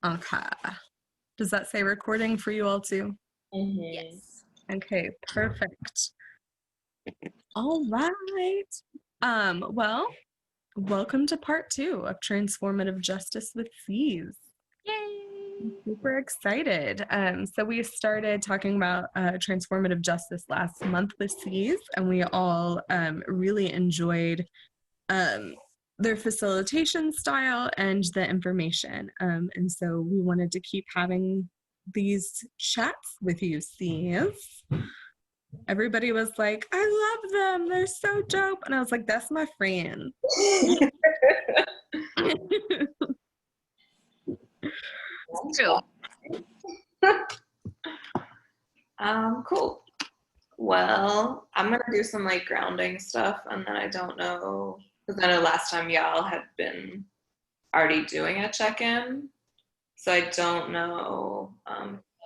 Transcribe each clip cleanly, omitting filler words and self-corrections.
Okay. Does that say recording for you all too? Yes. Okay, perfect. All right. Well, welcome to part 2 of Transformative Justice with C's. Yay! I'm super excited. So we started talking about transformative justice last month with C's, and we all really enjoyed um, their facilitation style and the information. And so we wanted to keep having these chats with you, C's. Everybody was like, I love them. They're so dope. And I was like, that's my friend. True. Cool. Well, I'm gonna do some like grounding stuff, and then I don't know, because I know last time y'all had been already doing a check-in, so I don't know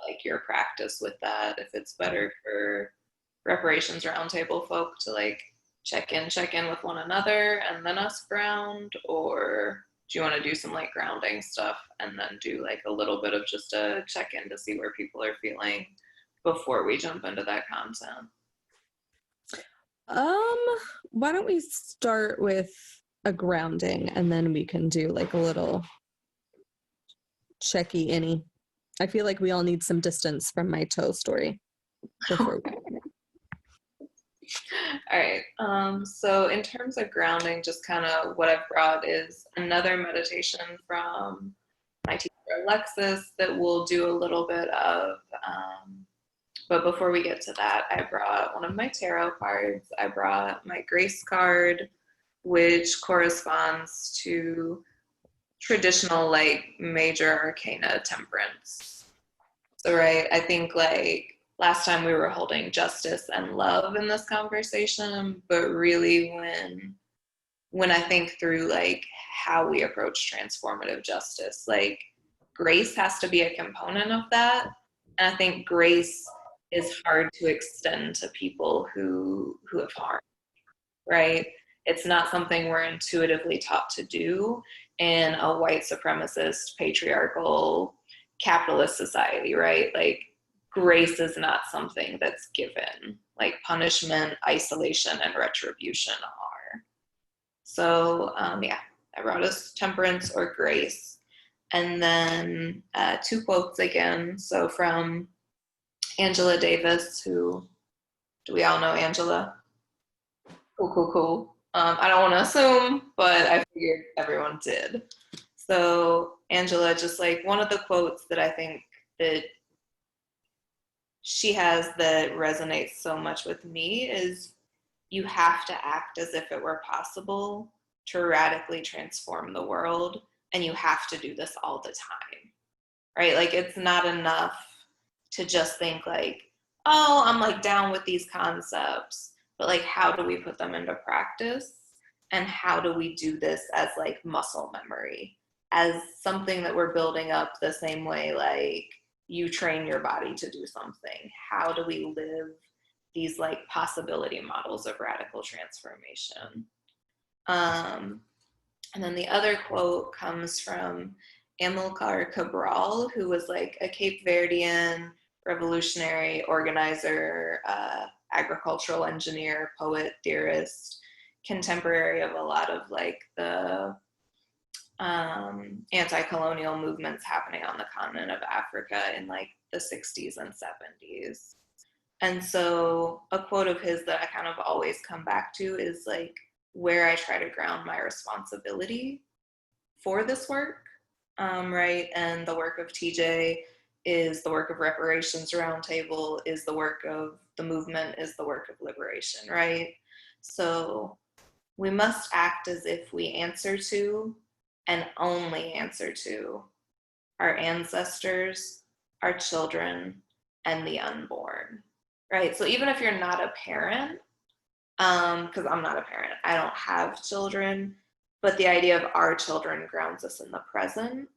like your practice with that, if it's better for reparations roundtable folk to like check in with one another and then us ground, or do you want to do some like grounding stuff and then do like a little bit of just a check-in to see where people are feeling before we jump into that content? Why don't we start with a grounding and then we can do like a little checky-inny. I feel like we all need some distance from my toe story before we All right. So in terms of grounding, just kind of what I've brought is another meditation from my teacher Alexis that we'll do a little bit of. But before we get to that, I brought one of my tarot cards. I brought my grace card, which corresponds to traditional like major arcana temperance. So right, I think like last time we were holding justice and love in this conversation, but really when I think through like how we approach transformative justice, like grace has to be a component of that. And I think grace is hard to extend to people who have harmed, right? It's not something we're intuitively taught to do in a white supremacist, patriarchal, capitalist society, right? Like grace is not something that's given. Like punishment, isolation, and retribution are. So yeah, I brought us temperance or grace. And then 2 quotes again. So from Angela Davis, who, do we all know Angela? Cool. I don't want to assume, but I figured everyone did. So Angela, just like one of the quotes that I think that she has that resonates so much with me is, you have to act as if it were possible to radically transform the world, and you have to do this all the time, right? Like it's not enough to just think like, oh, I'm like down with these concepts, but like how do we put them into practice, and how do we do this as like muscle memory, as something that we're building up the same way like you train your body to do something? How do we live these like possibility models of radical transformation? And then the other quote comes from Amilcar Cabral, who was like a Cape Verdean revolutionary organizer, agricultural engineer, poet, theorist, contemporary of a lot of like the anti-colonial movements happening on the continent of Africa in like the 60s and 70s. And so a quote of his that I kind of always come back to is like, where I try to ground my responsibility for this work, right? And the work of TJ is the work of Reparations Roundtable, is the work of the movement, is the work of liberation, right? So we must act as if we answer to, and only answer to, our ancestors, our children, and the unborn, right? So even if you're not a parent, because I'm not a parent, I don't have children, but the idea of our children grounds us in the present.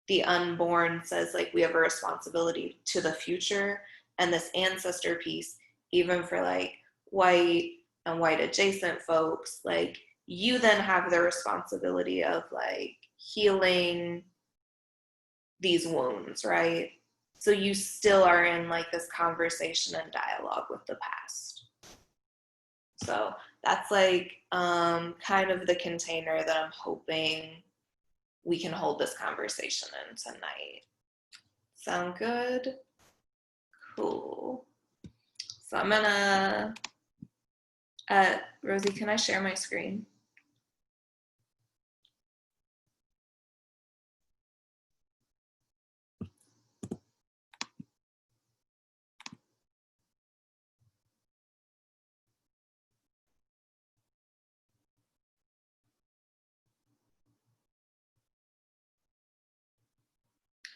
The unborn says like we have a responsibility to the future, and this ancestor piece, even for like white and white adjacent folks, like you then have the responsibility of like healing these wounds, right? So you still are in like this conversation and dialogue with the past. So that's like kind of the container that I'm hoping we can hold this conversation in tonight. Sound good? Cool. So I'm gonna, Rosie, can I share my screen?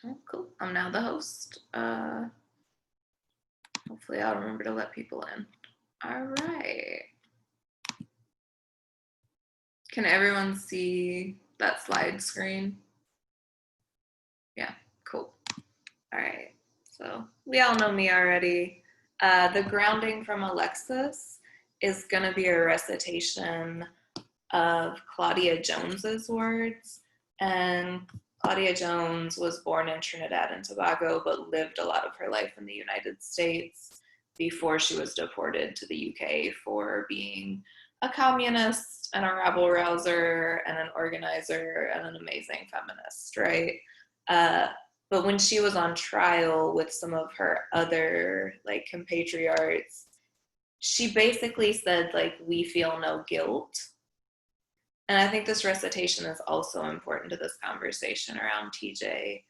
Oh, cool. I'm now the host. Hopefully I'll remember to let people in. All right. Can everyone see that slide screen? Yeah, cool. All right. So we all know me already. The grounding from Alexis is going to be a recitation of Claudia Jones's words. And Claudia Jones was born in Trinidad and Tobago, but lived a lot of her life in the United States before she was deported to the UK for being a communist and a rabble rouser and an organizer and an amazing feminist, right? But when she was on trial with some of her other like compatriots, she basically said like, we feel no guilt. And I think this recitation is also important to this conversation around TJ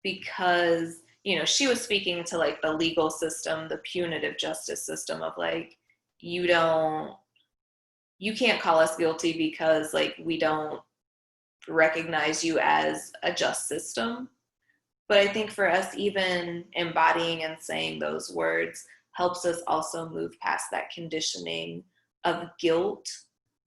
because, you know, she was speaking to like the legal system, the punitive justice system of like, you can't call us guilty because like we don't recognize you as a just system. But I think for us, even embodying and saying those words helps us also move past that conditioning of guilt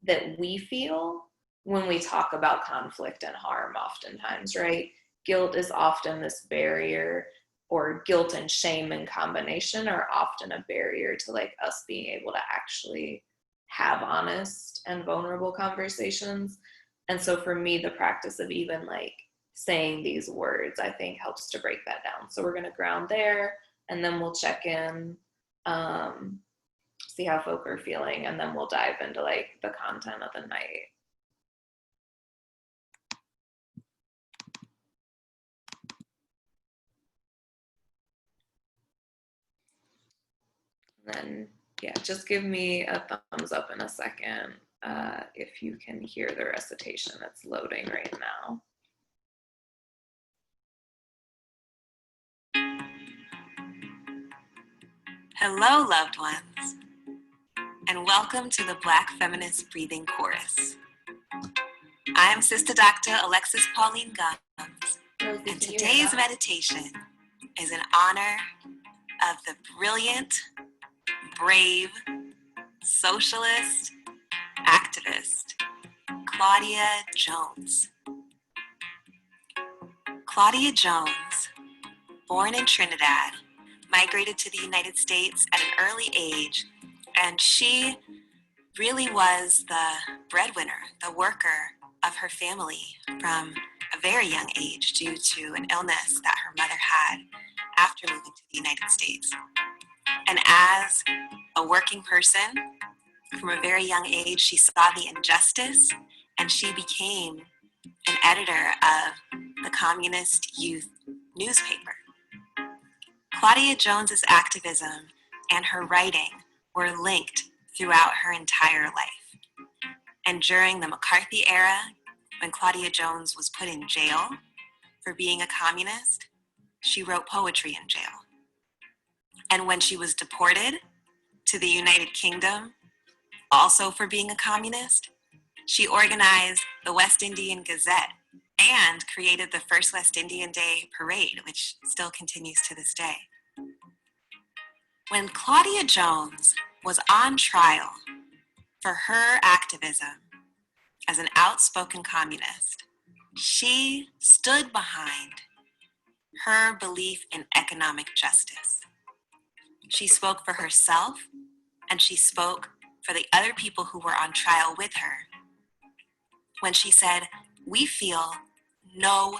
that we feel when we talk about conflict and harm oftentimes, right? Guilt is often this barrier, or guilt and shame in combination are often a barrier to like us being able to actually have honest and vulnerable conversations. And so for me, the practice of even like saying these words, I think helps to break that down. So we're going to ground there, and then we'll check in, see how folk are feeling, and then we'll dive into like the content of the night. And then, yeah, just give me a thumbs up in a second if you can hear the recitation. It's loading right now. Hello, loved ones, and welcome to the Black Feminist Breathing Chorus. I am Sister Dr. Alexis Pauline Gumbs, and today's meditation is in honor of the brilliant, brave, socialist, activist, Claudia Jones. Claudia Jones, born in Trinidad, migrated to the United States at an early age, and she really was the breadwinner, the worker of her family from a very young age due to an illness that her mother had after moving to the United States. And as a working person, from a very young age, she saw the injustice, and she became an editor of the Communist Youth newspaper. Claudia Jones's activism and her writing were linked throughout her entire life. And during the McCarthy era, when Claudia Jones was put in jail for being a communist, she wrote poetry in jail. And when she was deported to the United Kingdom, also for being a communist, she organized the West Indian Gazette and created the first West Indian Day parade, which still continues to this day. When Claudia Jones was on trial for her activism as an outspoken communist, she stood behind her belief in economic justice. She spoke for herself, and she spoke for the other people who were on trial with her when she said, "We feel no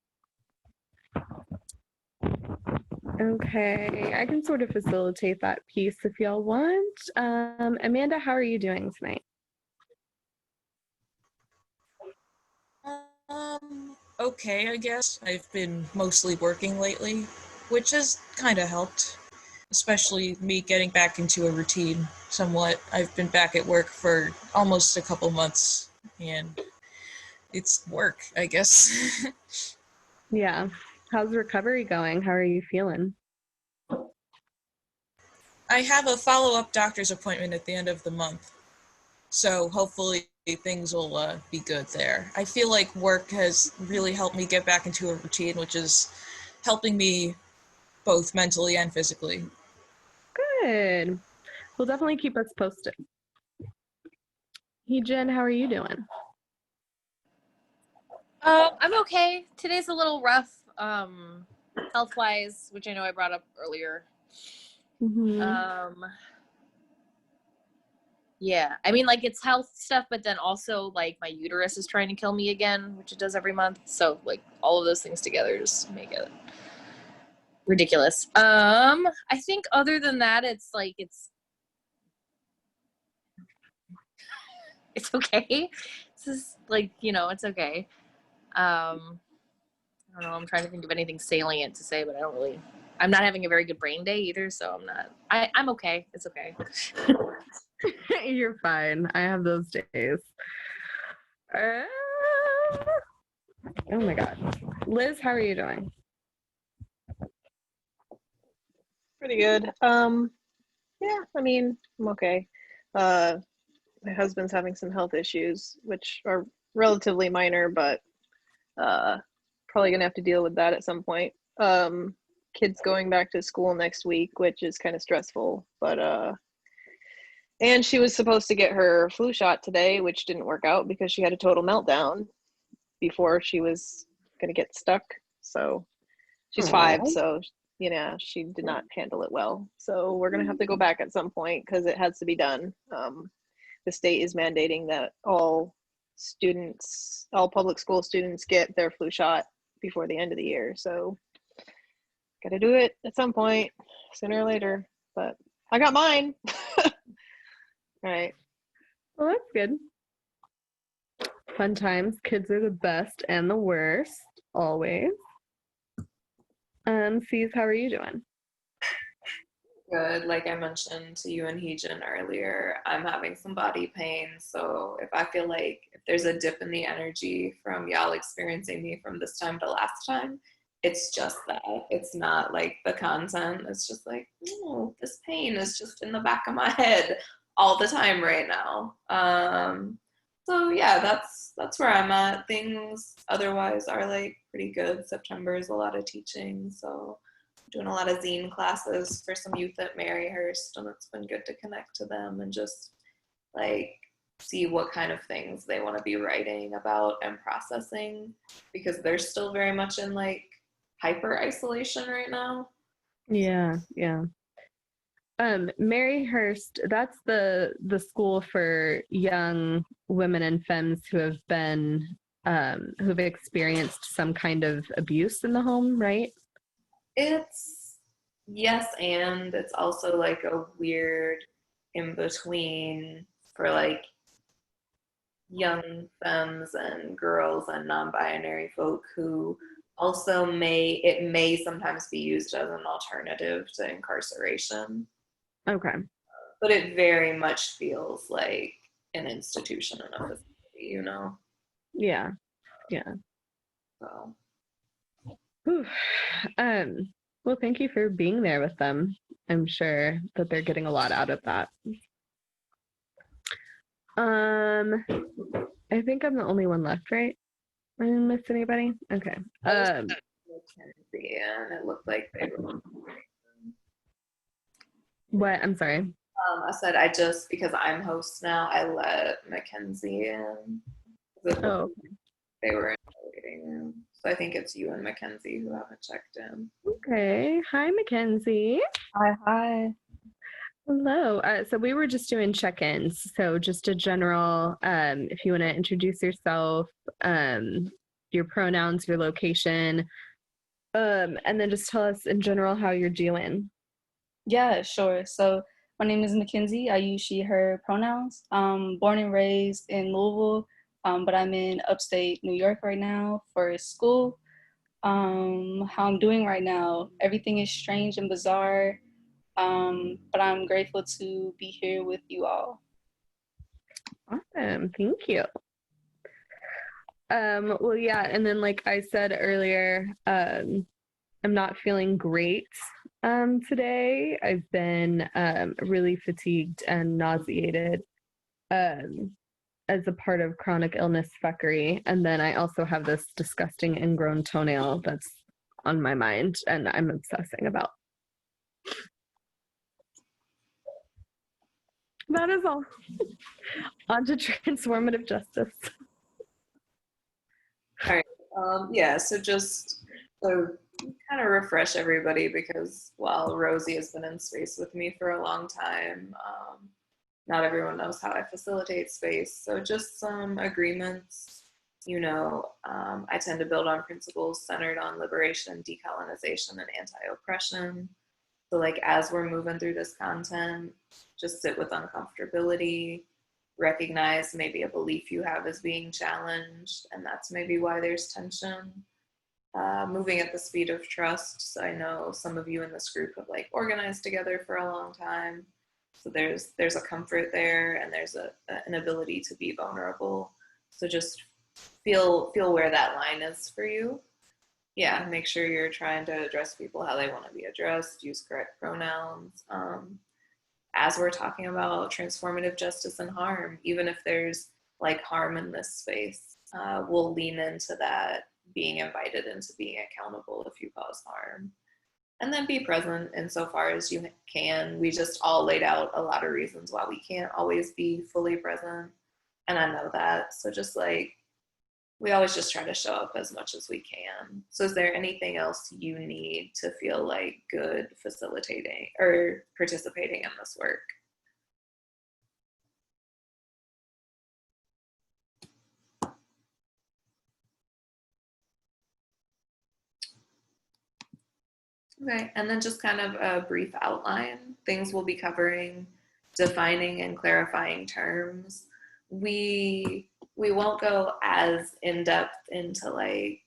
Okay, I can sort of facilitate that piece if y'all want. Amanda, how are you doing tonight? Okay, I guess. I've been mostly working lately, which has kind of helped, especially me getting back into a routine somewhat. I've been back at work for almost a couple months, and it's work, I guess. Yeah. How's recovery going? How are you feeling? I have a follow-up doctor's appointment at the end of the month, so hopefully things will be good there. I feel like work has really helped me get back into a routine, which is helping me both mentally and physically. Good. We'll definitely keep us posted. Hey, Jen, how are you doing? I'm okay. Today's a little rough, health-wise, which I know I brought up earlier. Mm-hmm. Yeah, I mean, like, it's health stuff, but then also, like, my uterus is trying to kill me again, which it does every month. So, like, all of those things together just make it ridiculous. I think other than that, it's like, it's okay. It's just, like, it's okay. I don't know. I'm trying to think of anything salient to say, but I'm not having a very good brain day either, so I'm okay. It's okay. You're fine. I have those days. Uh, oh my God. Liz, how are you doing? Pretty good. Yeah, I mean, I'm okay. My husband's having some health issues, which are relatively minor, but probably gonna have to deal with that at some point. Kids going back to school next week, which is kind of stressful, but and she was supposed to get her flu shot today, which didn't work out because she had a total meltdown before she was gonna get stuck. So she's 5, so she did not handle it well. So we're gonna have to go back at some point because it has to be done. The state is mandating that all public school students get their flu shot before the end of the year. So gotta do it at some point, sooner or later. But I got mine. Right. Well, that's good. Fun times. Kids are the best and the worst, always. C's, how are you doing? Good. Like I mentioned to you and Heejin earlier, I'm having some body pain. So if I feel like if there's a dip in the energy from y'all experiencing me from this time to last time, it's just that. It's not like the content. It's just like, oh, this pain is just in the back of my head all the time right now. So yeah, that's where I'm at. Things otherwise are like pretty good. September is a lot of teaching, so doing a lot of zine classes for some youth at Maryhurst, and it's been good to connect to them and just like see what kind of things they want to be writing about and processing, because they're still very much in like hyper isolation right now. Yeah. Maryhurst, that's the school for young women and femmes who have been who've experienced some kind of abuse in the home, right? It's yes, and it's also like a weird in between for like young femmes and girls and non-binary folk who also may sometimes be used as an alternative to incarceration. Okay. But it very much feels like an institution and a facility, Yeah. So Whew. Well, thank you for being there with them. I'm sure that they're getting a lot out of that. I think I'm the only one left, right? I didn't miss anybody. Okay. and it looked like they were. What? I'm sorry. I said I just, because I'm host now, I let Mackenzie in. Oh, They were in the waiting room. So I think it's you and Mackenzie who haven't checked in. okay. Hi, Mackenzie. Hi. Hello. So we were just doing check-ins. So just a general, if you want to introduce yourself, your pronouns, your location, And then just tell us in general how you're doing. Yeah, sure. So my name is Mackenzie. I use she, her pronouns. Born and raised in Louisville, but I'm in upstate New York right now for school. How I'm doing right now, everything is strange and bizarre, but I'm grateful to be here with you all. Awesome. Thank you. Well, yeah, and then like I said earlier, I'm not feeling great today. I've been really fatigued and nauseated as a part of chronic illness fuckery. And then I also have this disgusting ingrown toenail that's on my mind and I'm obsessing about. That is all. On to transformative justice. All right. Yeah, so just to kind of refresh everybody, because while Rosie has been in space with me for a long time, not everyone knows how I facilitate space. So just some agreements. I tend to build on principles centered on liberation, decolonization, and anti-oppression. So like as we're moving through this content, just sit with uncomfortability, recognize maybe a belief you have is being challenged, and that's maybe why there's tension. Moving at the speed of trust. So I know some of you in this group have like organized together for a long time. So there's a comfort there, and there's an ability to be vulnerable. So just feel where that line is for you. Yeah, make sure you're trying to address people how they want to be addressed, use correct pronouns. As we're talking about transformative justice and harm, even if there's like harm in this space, we'll lean into that, being invited into being accountable if you cause harm. And then be present insofar as you can. We just all laid out a lot of reasons why we can't always be fully present. And I know that. So just like, we always just try to show up as much as we can. So is there anything else you need to feel like good facilitating or participating in this work? Okay, and then just kind of a brief outline. Things we'll be covering: defining and clarifying terms. We won't go as in depth into like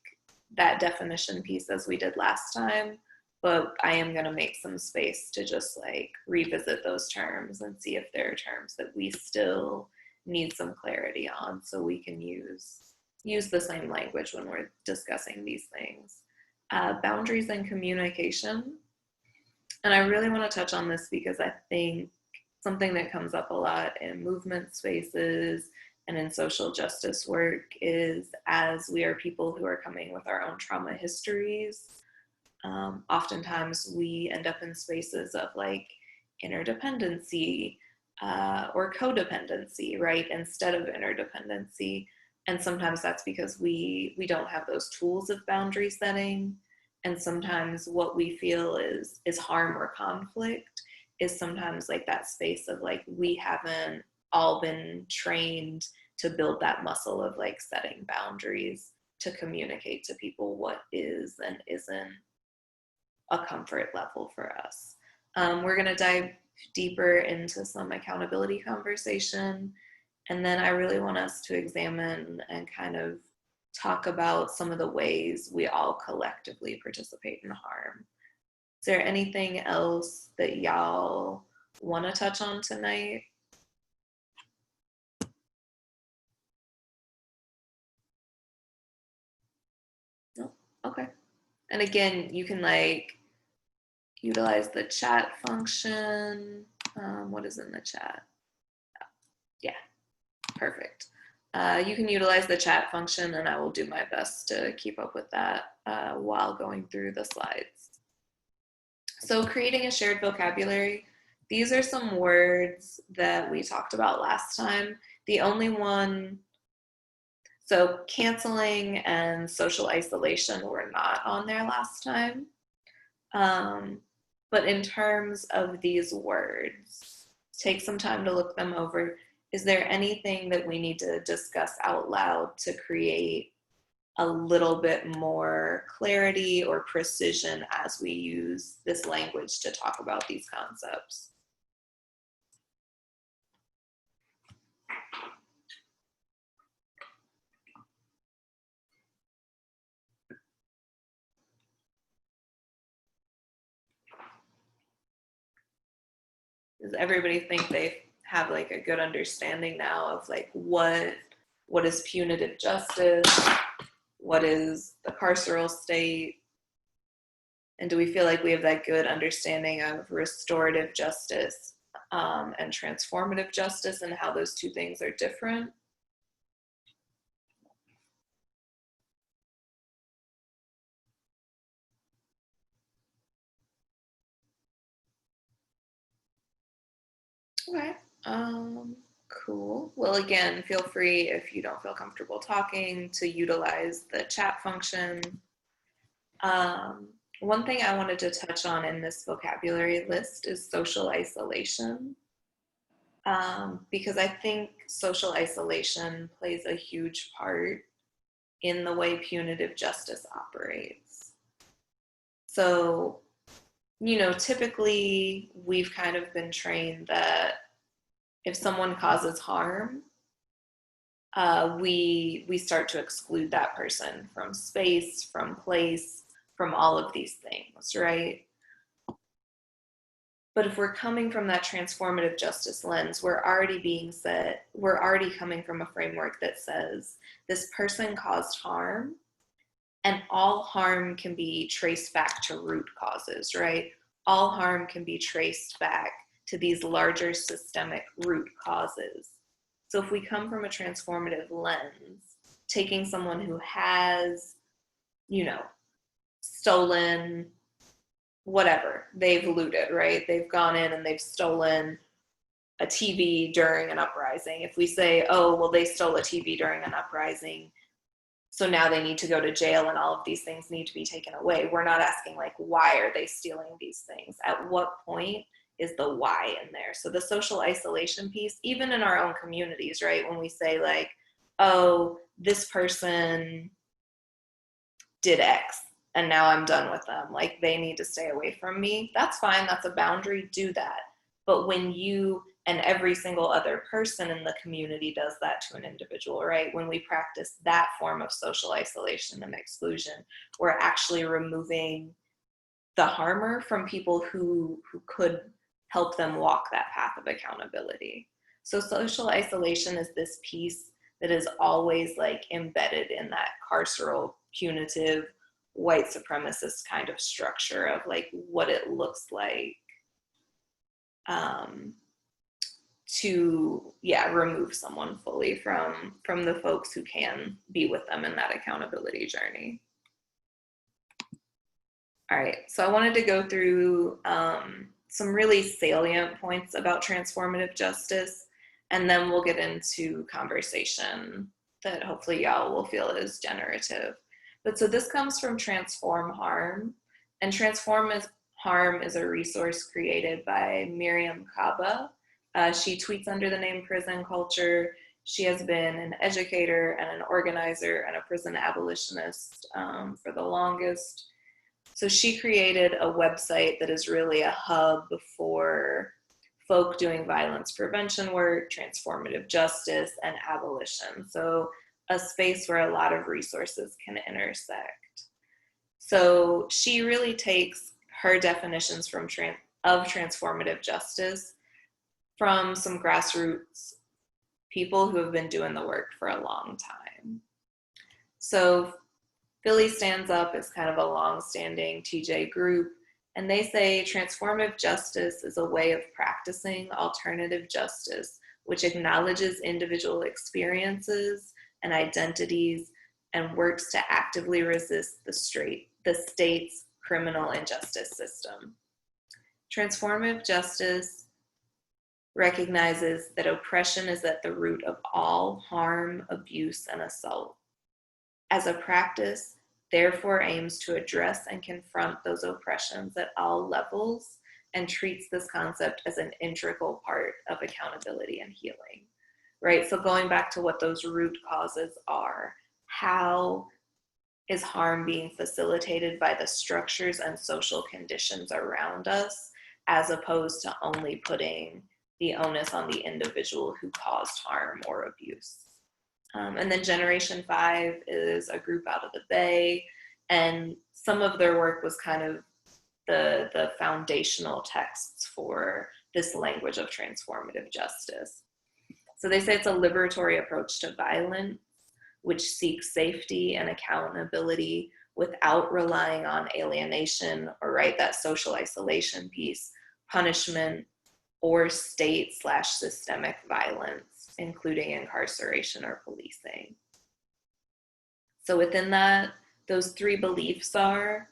that definition piece as we did last time, but I am going to make some space to just like revisit those terms and see if there are terms that we still need some clarity on, so we can use the same language when we're discussing these things. Boundaries and communication. And I really want to touch on this because I think something that comes up a lot in movement spaces and in social justice work is, as we are people who are coming with our own trauma histories, oftentimes we end up in spaces of like interdependency or codependency, right, instead of interdependency. And sometimes that's because we don't have those tools of boundary setting. And sometimes what we feel is harm or conflict is sometimes like that space of like, we haven't all been trained to build that muscle of like setting boundaries to communicate to people what is and isn't a comfort level for us. We're going to dive deeper into some accountability conversation. And then I really want us to examine and kind of talk about some of the ways we all collectively participate in harm. Is there anything else that y'all want to touch on tonight? No? Okay. And again, you can like utilize the chat function. What is in the chat? Yeah, perfect. You can utilize the chat function, and I will do my best to keep up with that while going through the slides. So creating a shared vocabulary. These are some words that we talked about last time. The only one, so canceling and social isolation were not on there last time. But in terms of these words, take some time to look them over. Is there anything that we need to discuss out loud to create a little bit more clarity or precision as we use this language to talk about these concepts. Does everybody think they have like a good understanding now of like what is punitive justice? What is the carceral state? And do we feel like we have that good understanding of restorative justice and transformative justice and how those two things are different? Okay, cool. Well, again, feel free if you don't feel comfortable talking to utilize the chat function. One thing I wanted to touch on in this vocabulary list is social isolation, because I think social isolation plays a huge part in the way punitive justice operates. So, you know, typically we've kind of been trained that if someone causes harm, we start to exclude that person from space, from place, from all of these things, right? But if we're coming from that transformative justice lens, we're already coming from a framework that says this person caused harm, and all harm can be traced back to root causes, right? All harm can be traced back to these larger systemic root causes. So if we come from a transformative lens, taking someone who has, you know, stolen whatever, they've looted, right? They've gone in and they've stolen a TV during an uprising. If we say, oh, well, they stole a TV during an uprising, so now they need to go to jail and all of these things need to be taken away. We're not asking like, why are they stealing these things? At what point is the why in there? So the social isolation piece, even in our own communities, right? When we say like, oh, this person did X and now I'm done with them, like they need to stay away from me. That's fine, that's a boundary, do that. But when you and every single other person in the community does that to an individual, right? When we practice that form of social isolation and exclusion, we're actually removing the harmer from people who could help them walk that path of accountability. So social isolation is this piece that is always like embedded in that carceral, punitive, white supremacist kind of structure of like what it looks like to remove someone fully from the folks who can be with them in that accountability journey. All right, so I wanted to go through some really salient points about transformative justice, and then we'll get into conversation that hopefully y'all will feel is generative. But so this comes from Transform Harm, and Transform Harm is a resource created by Miriam Kaba. She tweets under the name Prison Culture. She has been an educator and an organizer and a prison abolitionist for the longest. So she created a website that is really a hub for folk doing violence prevention work, transformative justice, and abolition. So a space where a lot of resources can intersect. So she really takes her definitions of transformative justice from some grassroots people who have been doing the work for a long time. So Philly Stands Up is kind of a long-standing TJ group, and they say transformative justice is a way of practicing alternative justice, which acknowledges individual experiences and identities and works to actively resist the state's criminal injustice system. Transformative justice recognizes that oppression is at the root of all harm, abuse, and assault. As a practice, therefore aims to address and confront those oppressions at all levels and treats this concept as an integral part of accountability and healing, right? So going back to what those root causes are, how is harm being facilitated by the structures and social conditions around us, as opposed to only putting the onus on the individual who caused harm or abuse. And then Generation 5 is a group out of the Bay, and some of their work was kind of the foundational texts for this language of transformative justice. So they say it's a liberatory approach to violence, which seeks safety and accountability without relying on alienation or, right, that social isolation piece, punishment, or state/systemic violence, including incarceration or policing. So within that, those three beliefs are: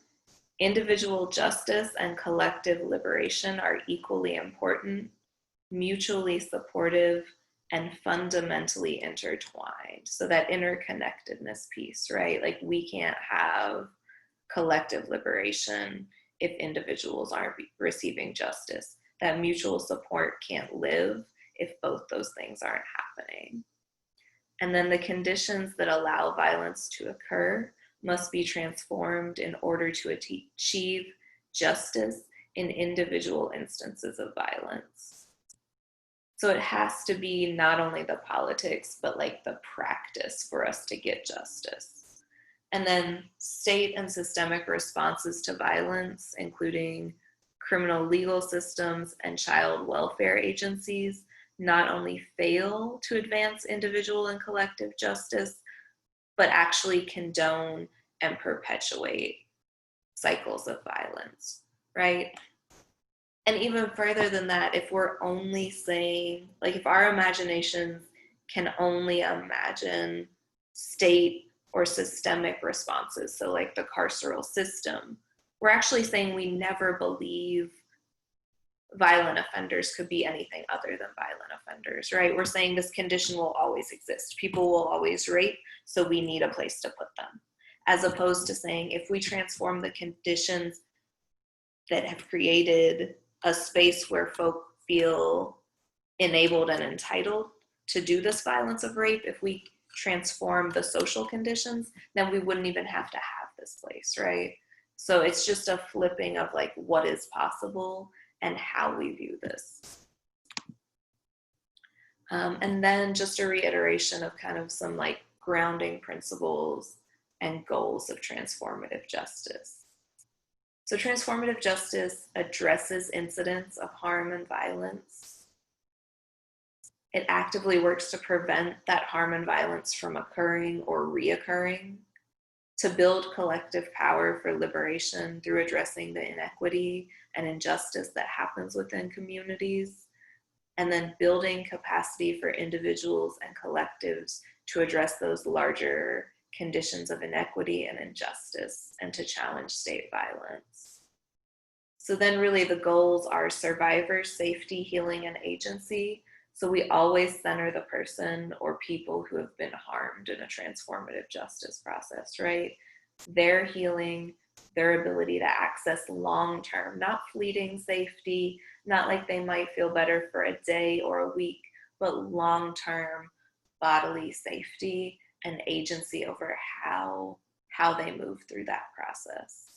individual justice and collective liberation are equally important, mutually supportive, and fundamentally intertwined. So that interconnectedness piece, right? Like, we can't have collective liberation if individuals aren't receiving justice. That mutual support can't live if both those things aren't happening. And then the conditions that allow violence to occur must be transformed in order to achieve justice in individual instances of violence. So it has to be not only the politics, but like the practice for us to get justice. And then state and systemic responses to violence, including criminal legal systems and child welfare agencies, not only fail to advance individual and collective justice, but actually condone and perpetuate cycles of violence, right? And even further than that, if we're only saying, like, if our imaginations can only imagine state or systemic responses, so like the carceral system, we're actually saying we never believe violent offenders could be anything other than violent offenders, right? We're saying this condition will always exist. People will always rape, so we need a place to put them. As opposed to saying, if we transform the conditions that have created a space where folk feel enabled and entitled to do this violence of rape, if we transform the social conditions, then we wouldn't even have to have this place, right? So it's just a flipping of like what is possible and how we view this. And then just a reiteration of kind of some like grounding principles and goals of transformative justice. So transformative justice addresses incidents of harm and violence. It actively works to prevent that harm and violence from occurring or reoccurring, to build collective power for liberation through addressing the inequity and injustice that happens within communities, and then building capacity for individuals and collectives to address those larger conditions of inequity and injustice and to challenge state violence. So then really the goals are survivor safety, healing, and agency. So we always center the person or people who have been harmed in a transformative justice process, right? Their healing, their ability to access long-term, not fleeting safety, not like they might feel better for a day or a week, but long-term bodily safety and agency over how they move through that process.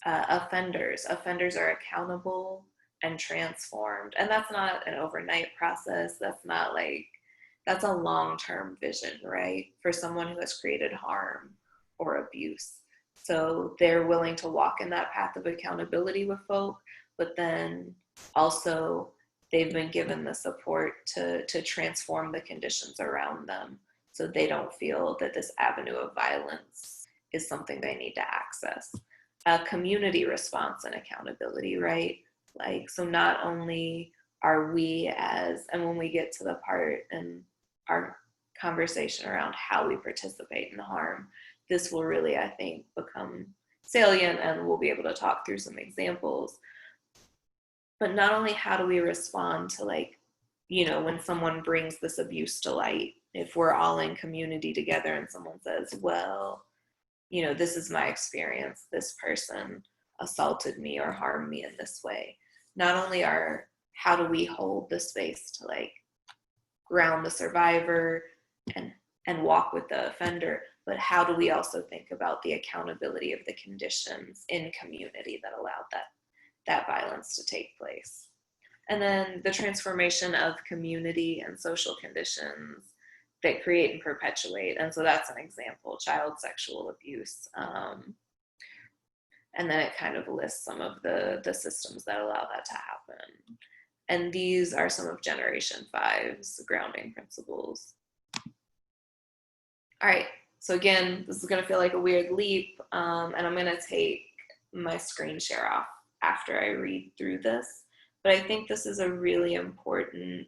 Offenders are accountable and transformed. And that's not an overnight process. That's a long-term vision, right? For someone who has created harm or abuse. So they're willing to walk in that path of accountability with folk, but then also they've been given the support to transform the conditions around them so they don't feel that this avenue of violence is something they need to access. Community response and accountability, right? Like, so not only are we and when we get to the part in our conversation around how we participate in harm, this will really, I think, become salient and we'll be able to talk through some examples. But not only how do we respond to, like, you know, when someone brings this abuse to light, if we're all in community together and someone says, well, you know, this is my experience, this person assaulted me or harmed me in this way. Not only how do we hold the space to like ground the survivor and walk with the offender, but how do we also think about the accountability of the conditions in community that allowed that violence to take place? And then the transformation of community and social conditions that create and perpetuate. And so that's an example, child sexual abuse. And then it kind of lists some of the systems that allow that to happen. And these are some of Generation 5's grounding principles. All right, so again, this is gonna feel like a weird leap, and I'm gonna take my screen share off after I read through this. But I think this is a really important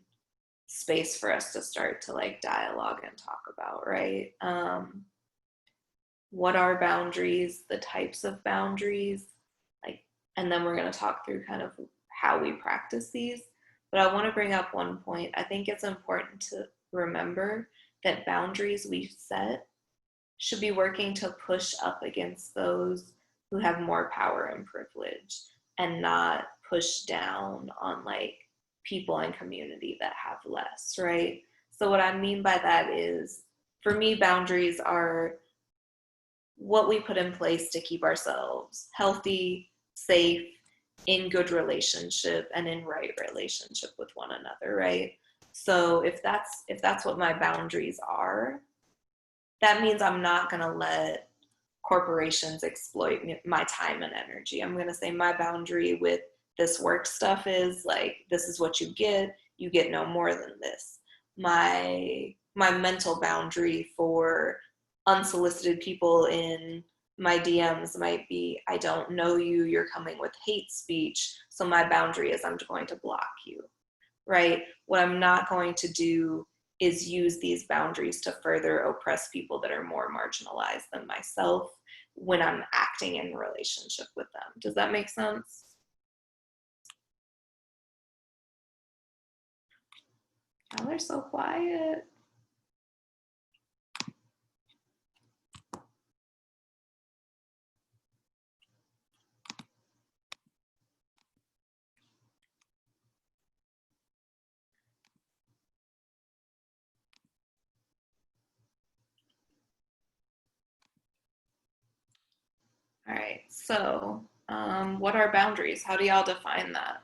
space for us to start to like dialogue and talk about, right? What are boundaries, the types of boundaries, like, and then we're going to talk through kind of how we practice these. But I want to bring up one point. I think it's important to remember that boundaries we set should be working to push up against those who have more power and privilege, and not push down on like people and community that have less, right? So what I mean by that is, for me, boundaries are what we put in place to keep ourselves healthy, safe, in good relationship, and in right relationship with one another, right? So if that's what my boundaries are, that means I'm not gonna let corporations exploit my time and energy. I'm gonna say my boundary with this work stuff is like, this is what you get no more than this. My mental boundary for unsolicited people in my DMs might be, I don't know you, you're coming with hate speech, so my boundary is I'm going to block you, right? What I'm not going to do is use these boundaries to further oppress people that are more marginalized than myself when I'm acting in relationship with them. Does that make sense? Oh, they're so quiet. All right, so what are boundaries? How do y'all define that?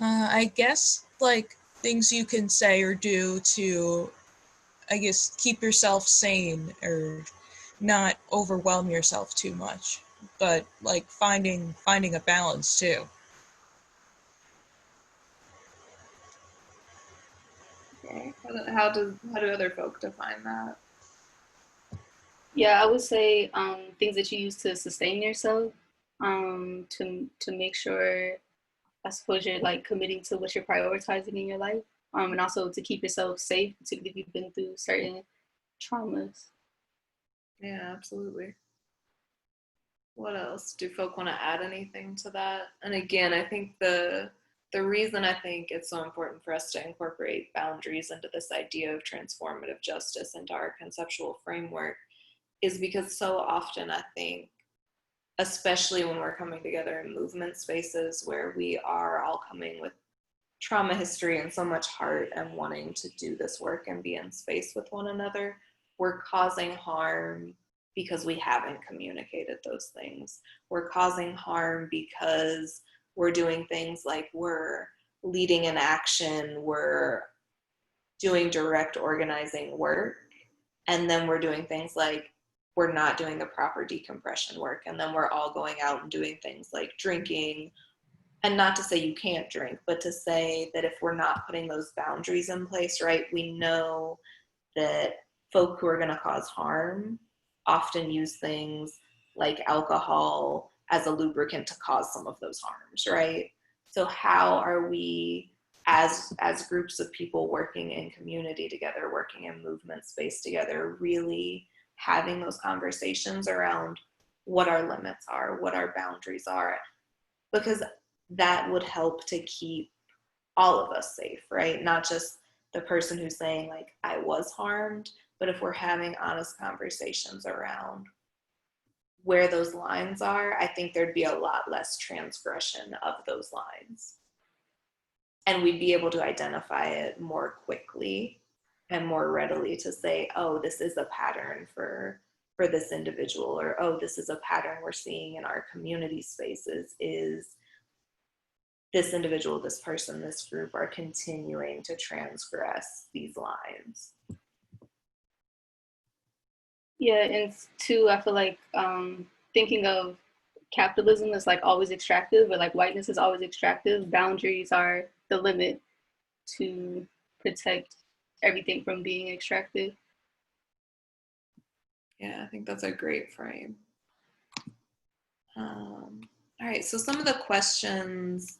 I guess like things you can say or do to, I guess, keep yourself sane or not overwhelm yourself too much, but like finding a balance too. Okay, how do other folk define that? Yeah, I would say things that you use to sustain yourself, to make sure, I suppose, you're like committing to what you're prioritizing in your life, and also to keep yourself safe, particularly if you've been through certain traumas. Yeah, absolutely. What else? Do folk want to add anything to that? And again, I think the reason I think it's so important for us to incorporate boundaries into this idea of transformative justice into our conceptual framework is because so often I think, especially when we're coming together in movement spaces where we are all coming with trauma history and so much heart and wanting to do this work and be in space with one another, we're causing harm because we haven't communicated those things. We're causing harm because we're doing things like we're leading an action, we're doing direct organizing work, and then we're doing things like we're not doing the proper decompression work, and then we're all going out and doing things like drinking. And not to say you can't drink, but to say that if we're not putting those boundaries in place, right, we know that folk who are going to cause harm often use things like alcohol as a lubricant to cause some of those harms, right? So how are we, as groups of people working in community together, working in movement space together, really having those conversations around what our limits are, what our boundaries are? Because that would help to keep all of us safe, right? Not just the person who's saying like, I was harmed, but if we're having honest conversations around where those lines are, I think there'd be a lot less transgression of those lines. and we'd be able to identify it more quickly and more readily to say, oh, this is a pattern for this individual, or oh, this is a pattern we're seeing in our community spaces, is this individual, this person, this group are continuing to transgress these lines. Yeah, and two, I feel like thinking of capitalism as like always extractive, or like whiteness is always extractive. Boundaries are the limit to protect everything from being extracted. Yeah, I think that's a great frame. All right, so some of the questions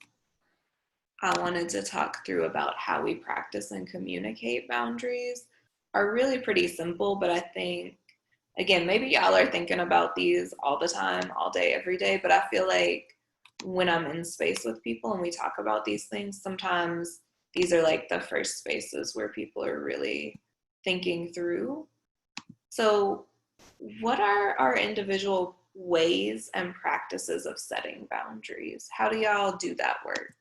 I wanted to talk through about how we practice and communicate boundaries are really pretty simple, but I think, again, maybe y'all are thinking about these all the time, all day, every day, but I feel like when I'm in space with people and we talk about these things, sometimes these are like the first spaces where people are really thinking through. So what are our individual ways and practices of setting boundaries? How do y'all do that work?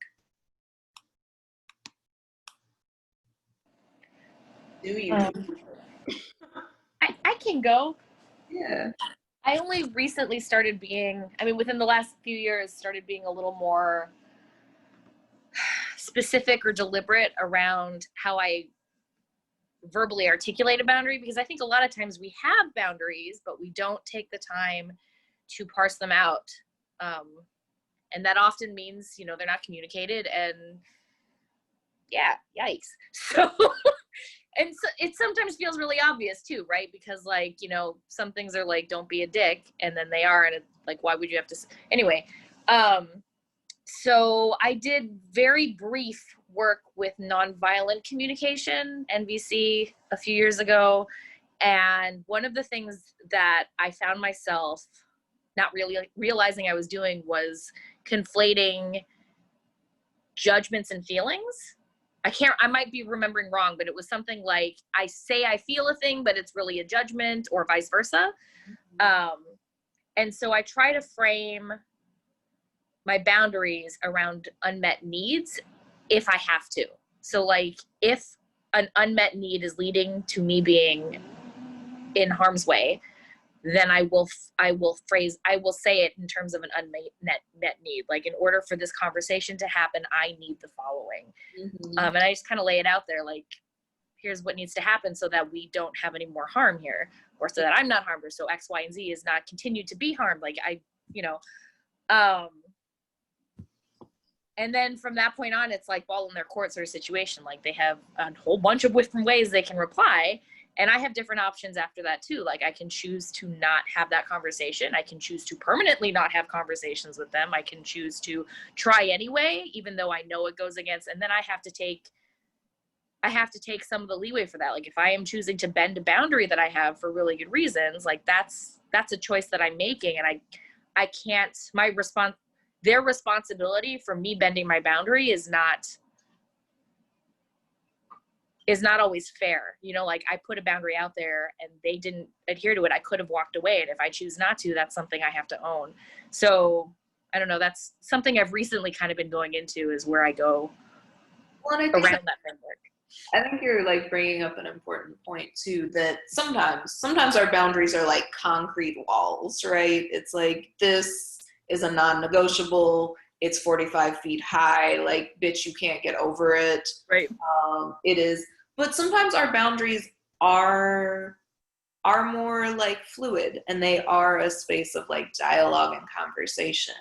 Do you? I can go. Yeah. I only recently started being, I mean, within the last few years, started being a little more specific or deliberate around how I verbally articulate a boundary, because I think a lot of times we have boundaries, but we don't take the time to parse them out. And that often means, you know, they're not communicated, and yeah, yikes. So, and so it sometimes feels really obvious too, right? Because like, you know, some things are like, don't be a dick, and then they are, and it's like, why would you have to, anyway. So I did very brief work with nonviolent communication, NVC, a few years ago. And one of the things that I found myself not really realizing I was doing was conflating judgments and feelings. I might be remembering wrong, but it was something like, I say I feel a thing, but it's really a judgment, or vice versa. And so I try to frame my boundaries around unmet needs if I have to. So like, if an unmet need is leading to me being in harm's way, then I will say it in terms of an unmet need. Like, in order for this conversation to happen, I need the following. And I just kind of lay it out there, like, here's what needs to happen so that we don't have any more harm here, or so that I'm not harmed, or so X, Y, and Z is not continued to be harmed. Like, and then from that point on, it's like ball in their court sort of situation. Like, they have a whole bunch of different ways they can reply. And I have different options after that too. Like, I can choose to not have that conversation. I can choose to permanently not have conversations with them. I can choose to try anyway, even though I know it goes against, and then I have to take some of the leeway for that. Like, if I am choosing to bend a boundary that I have for really good reasons, like that's a choice that I'm making. And I can't, their responsibility for me bending my boundary is not always fair. You know, like, I put a boundary out there and they didn't adhere to it. I could have walked away. And if I choose not to, that's something I have to own. So I don't know. That's something I've recently kind of been going into, is where I go around that framework. I think you're like bringing up an important point too, that sometimes our boundaries are like concrete walls, right? It's like, this is a non-negotiable. It's 45 feet high. Like, bitch, you can't get over it. Right. It is. But sometimes our boundaries are more like fluid, and they are a space of like dialogue and conversation.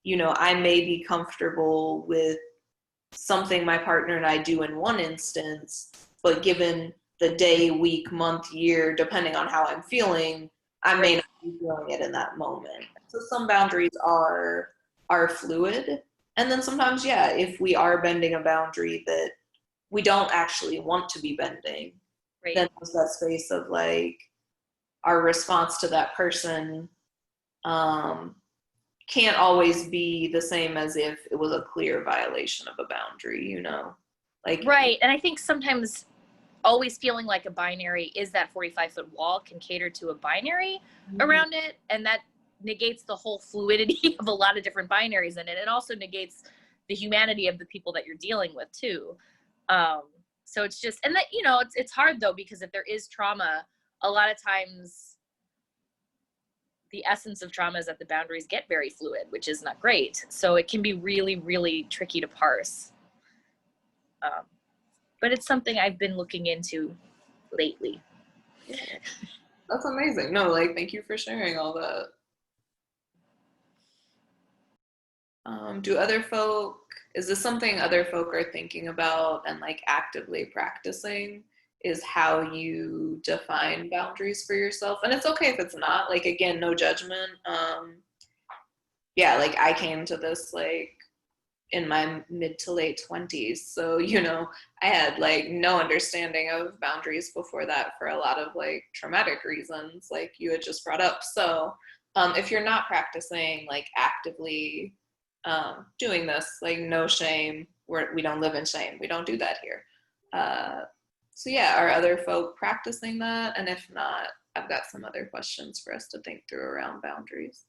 You know, I may be comfortable with something my partner and I do in one instance, but given the day, week, month, year, depending on how I'm feeling, I may not be feeling it in that moment. So some boundaries are fluid. And then sometimes, yeah, if we are bending a boundary that we don't actually want to be bending, right, then there's that space of like, our response to that person can't always be the same as if it was a clear violation of a boundary, you know? Like, right. And I think sometimes always feeling like a binary is that 45-foot wall can cater to a binary around it. And that negates the whole fluidity of a lot of different binaries in it. It also negates the humanity of the people that you're dealing with too. So it's just, and that, you know, it's hard though, because if there is trauma, a lot of times the essence of trauma is that the boundaries get very fluid, which is not great. So it can be really, really tricky to parse. But it's something I've been looking into lately. That's amazing. No, like, thank you for sharing all that. Is this something other folk are thinking about and like actively practicing, is how you define boundaries for yourself? And it's okay if it's not, like, again, no judgment. Yeah, like I came to this like in my mid to late 20s. So, you know, I had like no understanding of boundaries before that for a lot of like traumatic reasons, like you had just brought up. So if you're not practicing like actively doing this, like no shame, we don't live in shame. We don't do that here. So yeah, are other folk practicing that? And if not, I've got some other questions for us to think through around boundaries.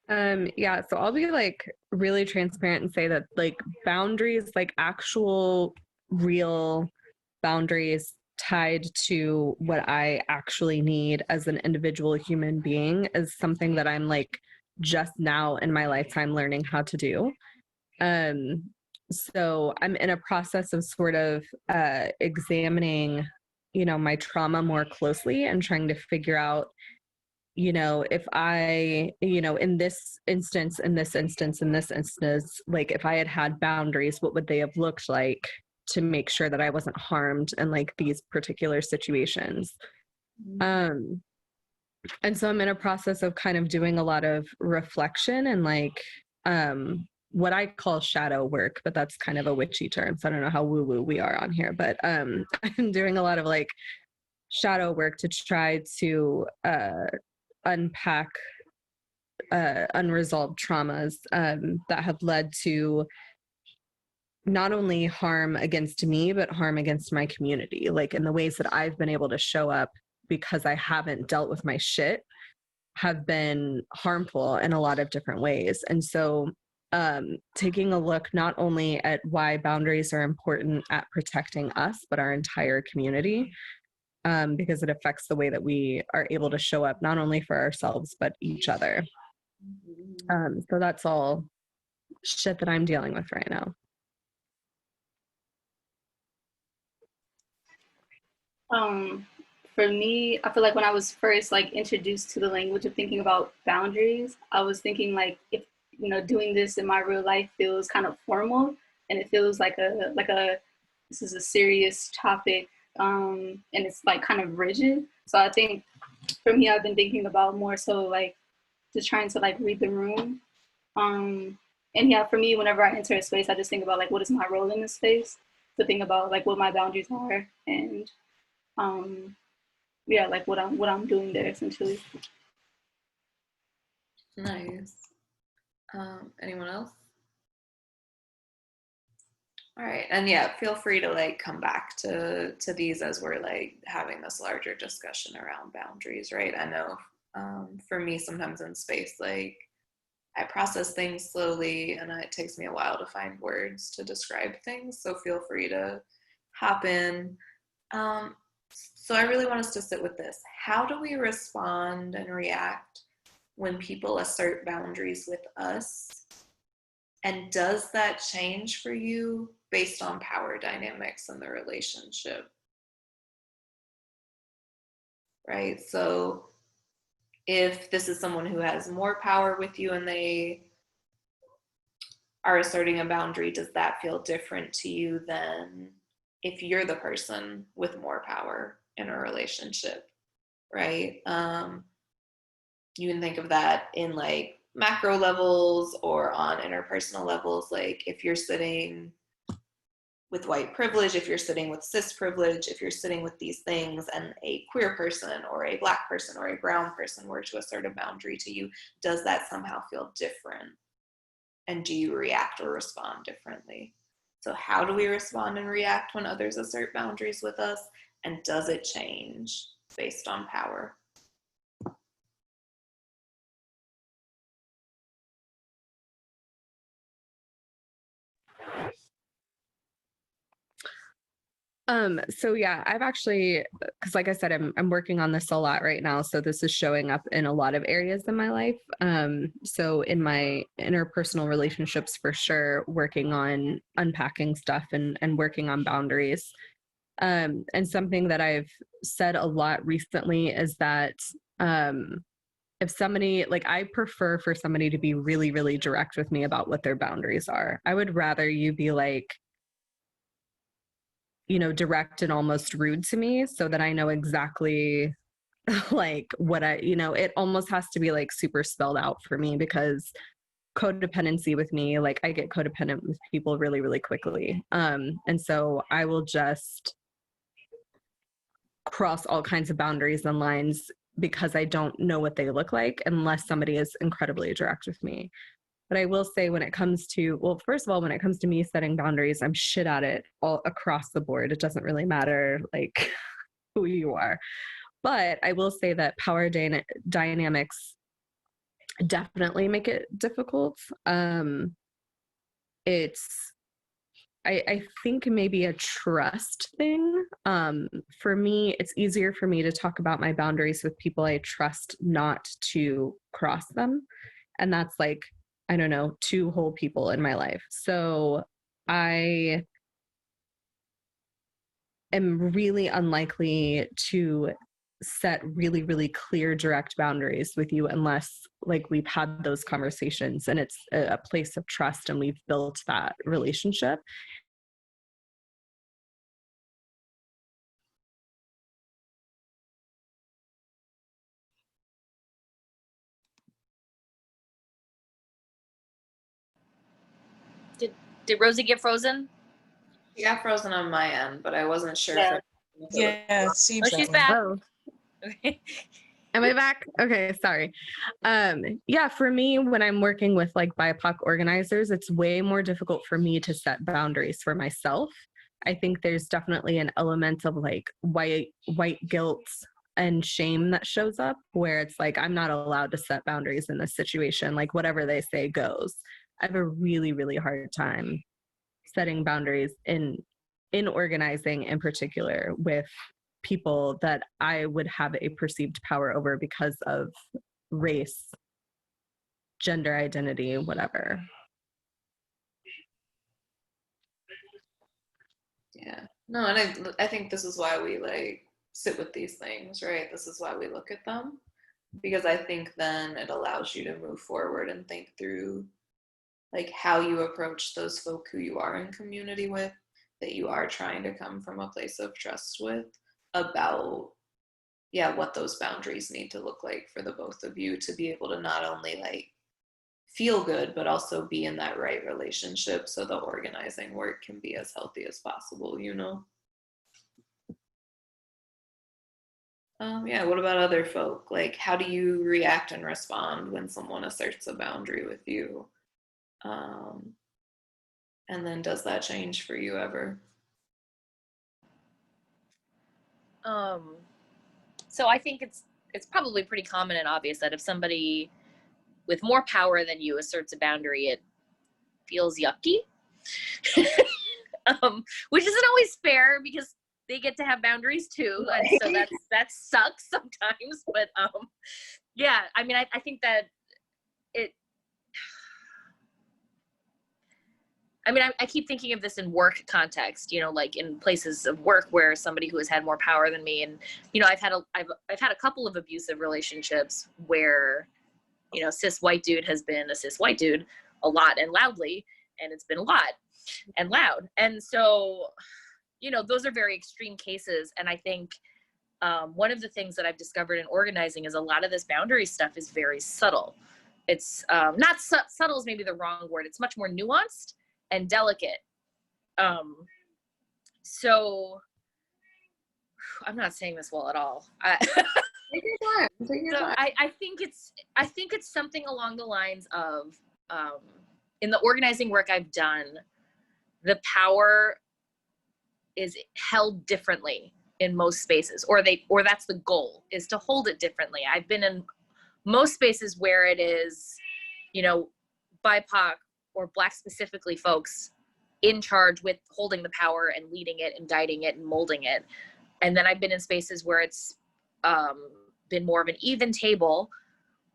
Yeah, so I'll be like really transparent and say that like boundaries, like actual real boundaries tied to what I actually need as an individual human being, is something that I'm like just now in my lifetime learning how to do. So I'm in a process of sort of examining, you know, my trauma more closely and trying to figure out, you know, if I, you know, in this instance, like if I had had boundaries, what would they have looked like to make sure that I wasn't harmed in like these particular situations? And so I'm in a process of kind of doing a lot of reflection and like what I call shadow work, but that's kind of a witchy term, so I don't know how woo-woo we are on here, but I'm doing a lot of like shadow work to try to unpack unresolved traumas that have led to not only harm against me, but harm against my community, like in the ways that I've been able to show up because I haven't dealt with my shit have been harmful in a lot of different ways. And so taking a look not only at why boundaries are important at protecting us, but our entire community, because it affects the way that we are able to show up not only for ourselves, but each other. So that's all shit that I'm dealing with right now. For me, I feel like when I was first like introduced to the language of thinking about boundaries, I was thinking like, if you know, doing this in my real life feels kind of formal, and it feels like a this is a serious topic, and it's like kind of rigid. So I think for me, I've been thinking about more so like just trying to like read the room. And yeah, for me, whenever I enter a space, I just think about like, what is my role in this space? To think about like what my boundaries are, and yeah, like what I'm doing there essentially. Nice. Anyone else? All right, and yeah, feel free to like come back to these as we're like having this larger discussion around boundaries, right? I know for me sometimes in space, like I process things slowly and it takes me a while to find words to describe things, so feel free to hop in. So I really want us to sit with this. How do we respond and react when people assert boundaries with us? And does that change for you based on power dynamics in the relationship? Right? So if this is someone who has more power with you and they are asserting a boundary, does that feel different to you than if you're the person with more power in a relationship? Right? You can think of that in like macro levels or on interpersonal levels. Like if you're sitting with white privilege, if you're sitting with cis privilege, if you're sitting with these things and a queer person or a Black person or a brown person were to assert a boundary to you, does that somehow feel different? And do you react or respond differently? So how do we respond and react when others assert boundaries with us? And does it change based on power? So yeah, I've actually, because like I said, I'm working on this a lot right now. So this is showing up in a lot of areas in my life. So in my interpersonal relationships, for sure, working on unpacking stuff and working on boundaries. And something that I've said a lot recently is that if somebody, like, I prefer for somebody to be really, really direct with me about what their boundaries are. I would rather you be like, you know, direct and almost rude to me so that I know exactly like what I, you know, it almost has to be like super spelled out for me, because codependency with me, like I get codependent with people really, really quickly. And so I will just cross all kinds of boundaries and lines because I don't know what they look like unless somebody is incredibly direct with me. But I will say, when it comes to, well, first of all, when it comes to me setting boundaries, I'm shit at it all across the board. It doesn't really matter like who you are. But I will say that power dynamics definitely make it difficult. It's, I think maybe a trust thing. For me, it's easier for me to talk about my boundaries with people I trust not to cross them. And that's like, I don't know, 2 whole people in my life. So I am really unlikely to set really, really clear, direct boundaries with you unless like we've had those conversations and it's a place of trust and we've built that relationship. Did Rosie get frozen? She got frozen on my end, but I wasn't sure Yeah. if Yeah, it seems Oh, she's that way. back. Oh, Okay. am I back? Okay, sorry. Yeah, for me, when I'm working with like BIPOC organizers, it's way more difficult for me to set boundaries for myself. I think there's definitely an element of like white guilt and shame that shows up, where it's like, I'm not allowed to set boundaries in this situation. Like whatever they say goes. I have a really, really hard time setting boundaries in organizing, in particular with people that I would have a perceived power over because of race, gender identity, whatever. Yeah. No, and I think this is why we like sit with these things, right? This is why we look at them, because I think then it allows you to move forward and think through like how you approach those folk who you are in community with, that you are trying to come from a place of trust with, about yeah, what those boundaries need to look like for the both of you to be able to not only like feel good, but also be in that right relationship so the organizing work can be as healthy as possible, you know? Yeah, what about other folk? Like, how do you react and respond when someone asserts a boundary with you? Um, and then does that change for you ever? So I think it's probably pretty common and obvious that if somebody with more power than you asserts a boundary, it feels yucky. Which isn't always fair because they get to have boundaries too, and so that sucks sometimes. But yeah, I mean, I think that it. I mean, I keep thinking of this in work context, you know, like in places of work where somebody who has had more power than me, and you know, I've had a couple of abusive relationships where, you know, cis white dude has been a cis white dude a lot and loudly, and it's been a lot and loud, and so, you know, those are very extreme cases, and I think one of the things that I've discovered in organizing is a lot of this boundary stuff is very subtle. It's not subtle is maybe the wrong word. It's much more nuanced and delicate. So I'm not saying this well at all. Take your time. Take your time. I think it's something along the lines of in the organizing work I've done, the power is held differently in most spaces, or that's the goal, is to hold it differently. I've been in most spaces where it is, you know, BIPOC or Black specifically folks in charge with holding the power and leading it and guiding it and molding it. And then I've been in spaces where it's been more of an even table,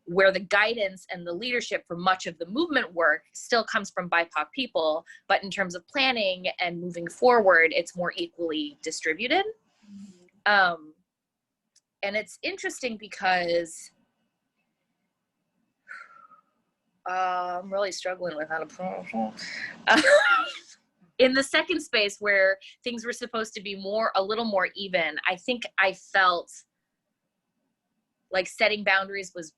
where the guidance and the leadership for much of the movement work still comes from BIPOC people, but in terms of planning and moving forward, it's more equally distributed. And it's interesting because I'm really struggling with how to in the second space where things were supposed to be a little more even, I think I felt like setting boundaries was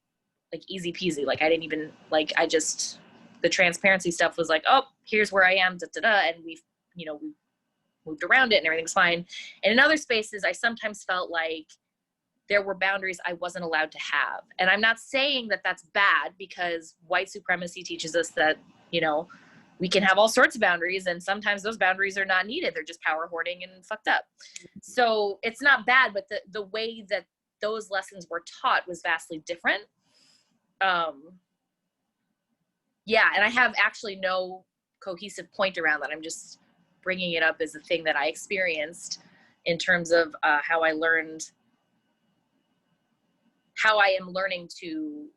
like easy peasy. Like I didn't even, like, the transparency stuff was like, oh, here's where I am, and we've, we moved around it and everything's fine. And in other spaces, I sometimes felt like there were boundaries I wasn't allowed to have. And I'm not saying that that's bad, because white supremacy teaches us that, we can have all sorts of boundaries, and sometimes those boundaries are not needed. They're just power hoarding and fucked up. So it's not bad, but the way that those lessons were taught was vastly different. Yeah, and I have actually no cohesive point around that. I'm just bringing it up as a thing that I experienced in terms of how I am learning to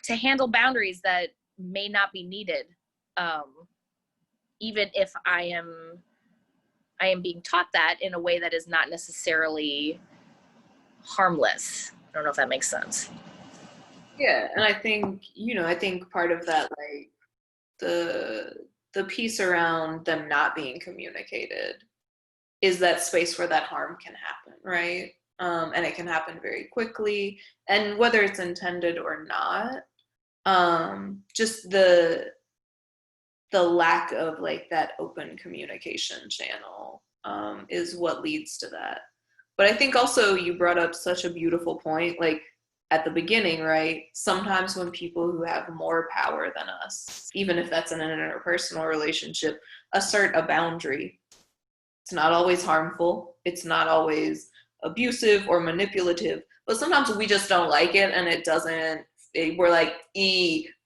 handle boundaries that may not be needed, even if I am being taught that in a way that is not necessarily harmless. I don't know if that makes sense. Yeah, and I think, I think part of that, like, the piece around them not being communicated is that space where that harm can happen, right? And it can happen very quickly, and whether it's intended or not, just the lack of like that open communication channel is what leads to that. But I think also you brought up such a beautiful point, like at the beginning, right? Sometimes when people who have more power than us, even if that's in an interpersonal relationship, assert a boundary, it's not always harmful, it's not always abusive or manipulative, but sometimes we just don't like it, and we're like,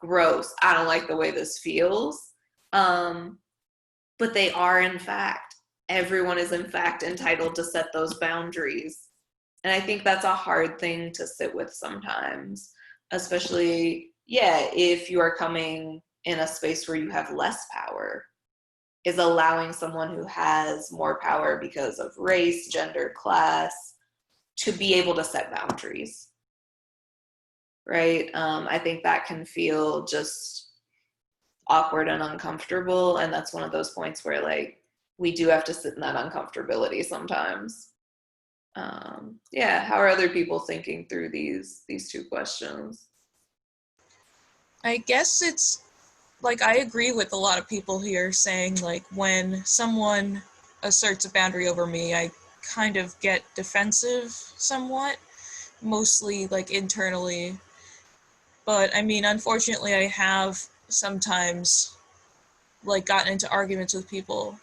gross, I don't like the way this feels. But they are, in fact, everyone is in fact entitled to set those boundaries. And I think that's a hard thing to sit with sometimes, especially, if you are coming in a space where you have less power, is allowing someone who has more power because of race, gender, class, to be able to set boundaries, right? I think that can feel just awkward and uncomfortable, and that's one of those points where, like, we do have to sit in that uncomfortability sometimes. How are other people thinking through these two questions? I guess it's like, I agree with a lot of people here saying, like, when someone asserts a boundary over me, I kind of get defensive somewhat, mostly like internally. But I mean, unfortunately, I have sometimes like gotten into arguments with people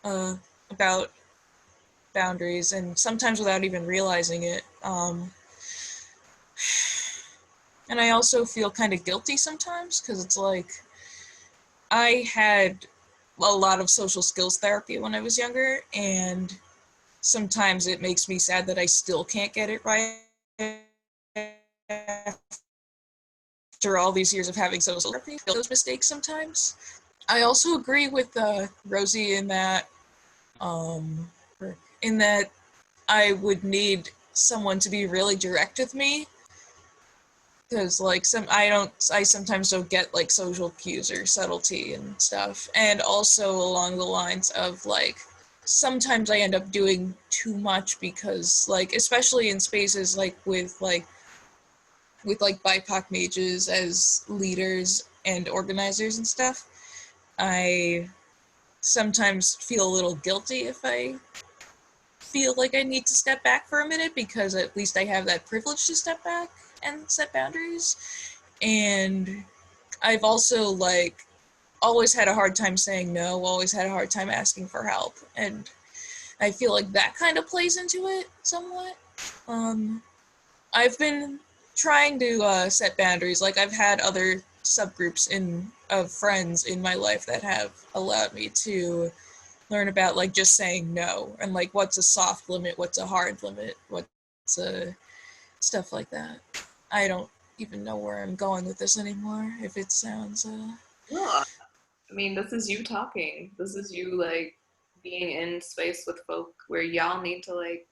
about boundaries, and sometimes without even realizing it. And I also feel kind of guilty sometimes, because it's like, I had a lot of social skills therapy when I was younger, and sometimes it makes me sad that I still can't get it right after all these years of having social therapy. Those mistakes sometimes. I also agree with Rosie in that I would need someone to be really direct with me, because like I sometimes don't get like social cues or subtlety and stuff. And also along the lines of like, sometimes I end up doing too much, because like, especially in spaces like with BIPOC mages as leaders and organizers and stuff, I sometimes feel a little guilty if I feel like I need to step back for a minute, because at least I have that privilege to step back and set boundaries. And I've also like always had a hard time saying no, always had a hard time asking for help, and I feel like that kind of plays into it somewhat. I've been trying to set boundaries. Like, I've had other subgroups of friends in my life that have allowed me to learn about like just saying no and like what's a soft limit, what's a hard limit, what's a stuff like that. I don't even know where I'm going with this anymore. If it sounds No, I mean, this is you talking. This is you like being in space with folk where y'all need to like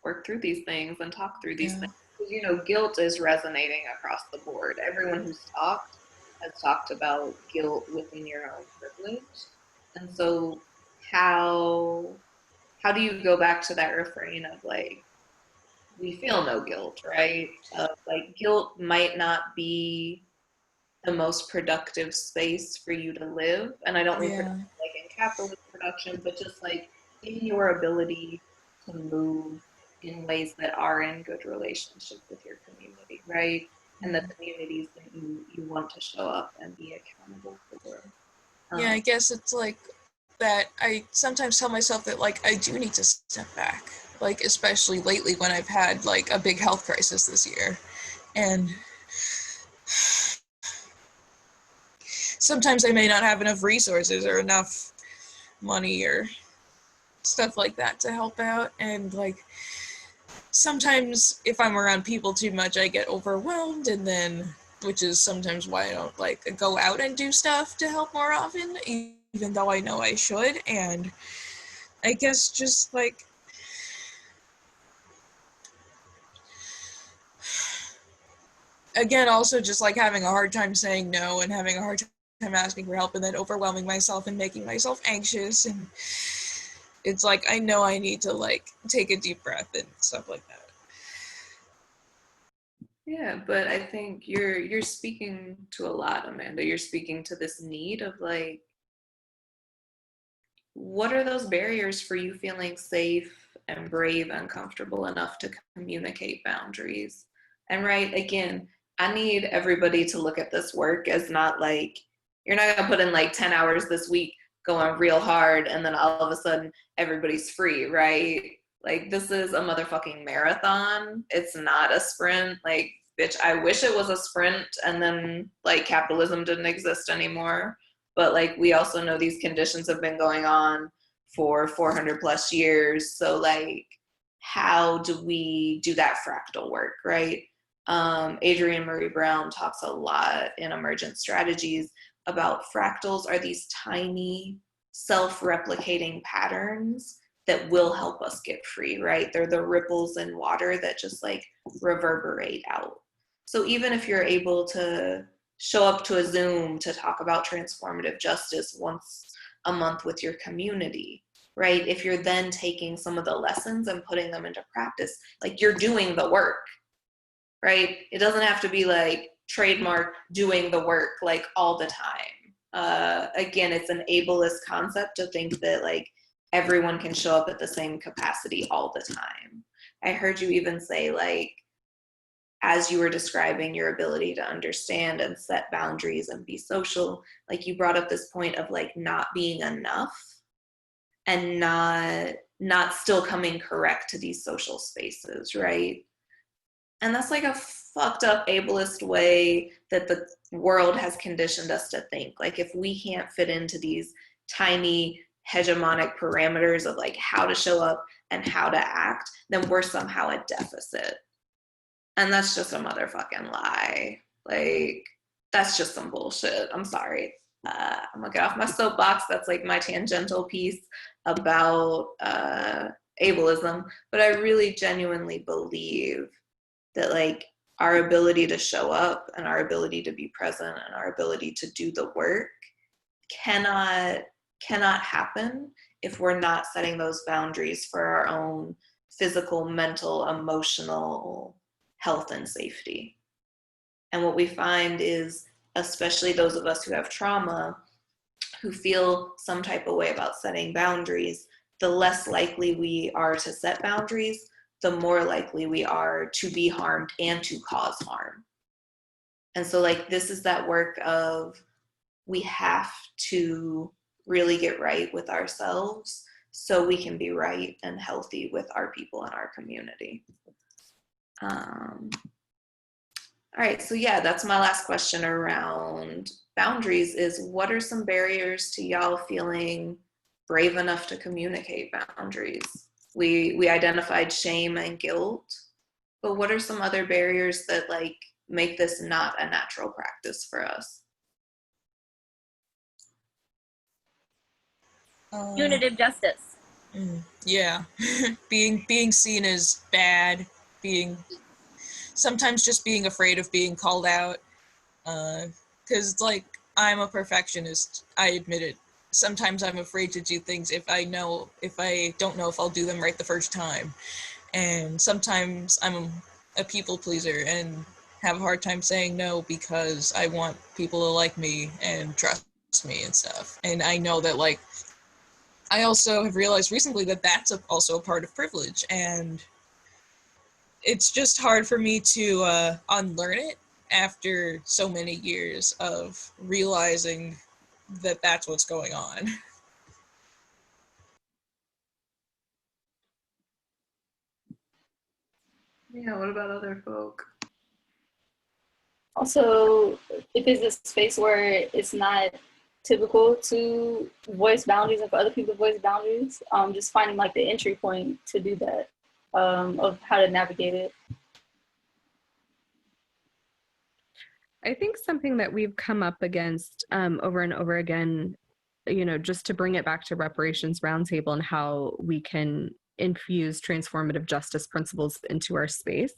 work through these things and talk through these things. Because, you know, guilt is resonating across the board. Everyone who's talked has talked about guilt within your own privilege. And so how do you go back to that refrain of like, we feel no guilt, right? Like guilt might not be the most productive space for you to live. And I don't mean productive like in capitalist production, but just like in your ability to move in ways that are in good relationship with your community, right? And the communities that you want to show up and be accountable for. Yeah, I guess it's like that I sometimes tell myself that like I do need to step back, like especially lately when I've had like a big health crisis this year. And sometimes I may not have enough resources or enough money or stuff like that to help out. And like sometimes if I'm around people too much, I get overwhelmed, and then which is sometimes why I don't like go out and do stuff to help more often, even though I know I should. And I guess just like again, also just like having a hard time saying no and having a hard time asking for help and then overwhelming myself and making myself anxious. And it's like, I know I need to like take a deep breath and stuff like that. Yeah, but I think you're speaking to a lot, Amanda. You're speaking to this need of like, what are those barriers for you feeling safe and brave and comfortable enough to communicate boundaries? And right, again, I need everybody to look at this work as not like, you're not gonna put in like 10 hours this week going real hard and then all of a sudden everybody's free, right? Like this is a motherfucking marathon. It's not a sprint. Like, bitch, I wish it was a sprint and then like capitalism didn't exist anymore. But like we also know these conditions have been going on for 400 plus years. So like, how do we do that fractal work, right? Adrienne Marie Brown talks a lot in Emergent Strategies about fractals are these tiny self-replicating patterns that will help us get free, right? They're the ripples in water that just like reverberate out. So even if you're able to show up to a Zoom to talk about transformative justice once a month with your community, right? If you're then taking some of the lessons and putting them into practice, like you're doing the work, right? It doesn't have to be like trademark doing the work like all the time. Again, it's an ableist concept to think that like everyone can show up at the same capacity all the time. I heard you even say like, as you were describing your ability to understand and set boundaries and be social, like you brought up this point of like not being enough and not still coming correct to these social spaces, right? And that's like a fucked up ableist way that the world has conditioned us to think. Like if we can't fit into these tiny hegemonic parameters of like how to show up and how to act, then we're somehow a deficit. And that's just a motherfucking lie. Like, that's just some bullshit. I'm sorry. I'm gonna get off my soapbox. That's like my tangential piece about ableism. But I really genuinely believe that like our ability to show up and our ability to be present and our ability to do the work cannot happen if we're not setting those boundaries for our own physical, mental, emotional health and safety. And what we find is, especially those of us who have trauma, who feel some type of way about setting boundaries, the less likely we are to set boundaries, the more likely we are to be harmed and to cause harm. And so like this is that work of we have to really get right with ourselves so we can be right and healthy with our people and our community. All right, so yeah, that's my last question around boundaries is what are some barriers to y'all feeling brave enough to communicate boundaries? We identified shame and guilt, but what are some other barriers that like make this not a natural practice for us? Punitive justice. Yeah. being seen as bad, being sometimes just being afraid of being called out. Because like I'm a perfectionist, I admit it. Sometimes I'm afraid to do things if I don't know if I'll do them right the first time. And sometimes I'm a people pleaser and have a hard time saying no because I want people to like me and trust me and stuff. And I know that like I also have realized recently that that's also a part of privilege, and it's just hard for me to unlearn it after so many years of realizing that that's what's going on. Yeah, what about other folk? Also, if it's a space where it's not typical to voice boundaries and for other people to voice boundaries, just finding like the entry point to do that, of how to navigate it. I think something that we've come up against over and over again, you know, just to bring it back to reparations roundtable and how we can infuse transformative justice principles into our space.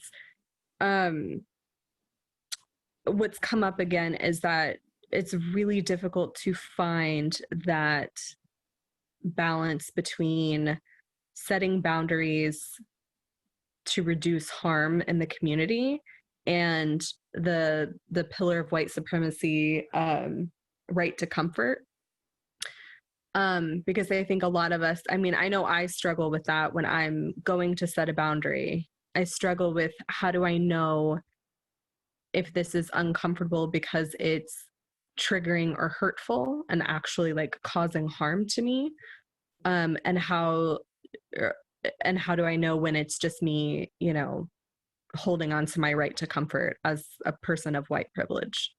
What's come up again is that it's really difficult to find that balance between setting boundaries to reduce harm in the community and the pillar of white supremacy, right to comfort. Because I think a lot of us, I mean, I know I struggle with that when I'm going to set a boundary. I struggle with how do I know if this is uncomfortable because it's triggering or hurtful and actually like causing harm to me, and how do I know when it's just me, you know, holding on to my right to comfort as a person of white privilege.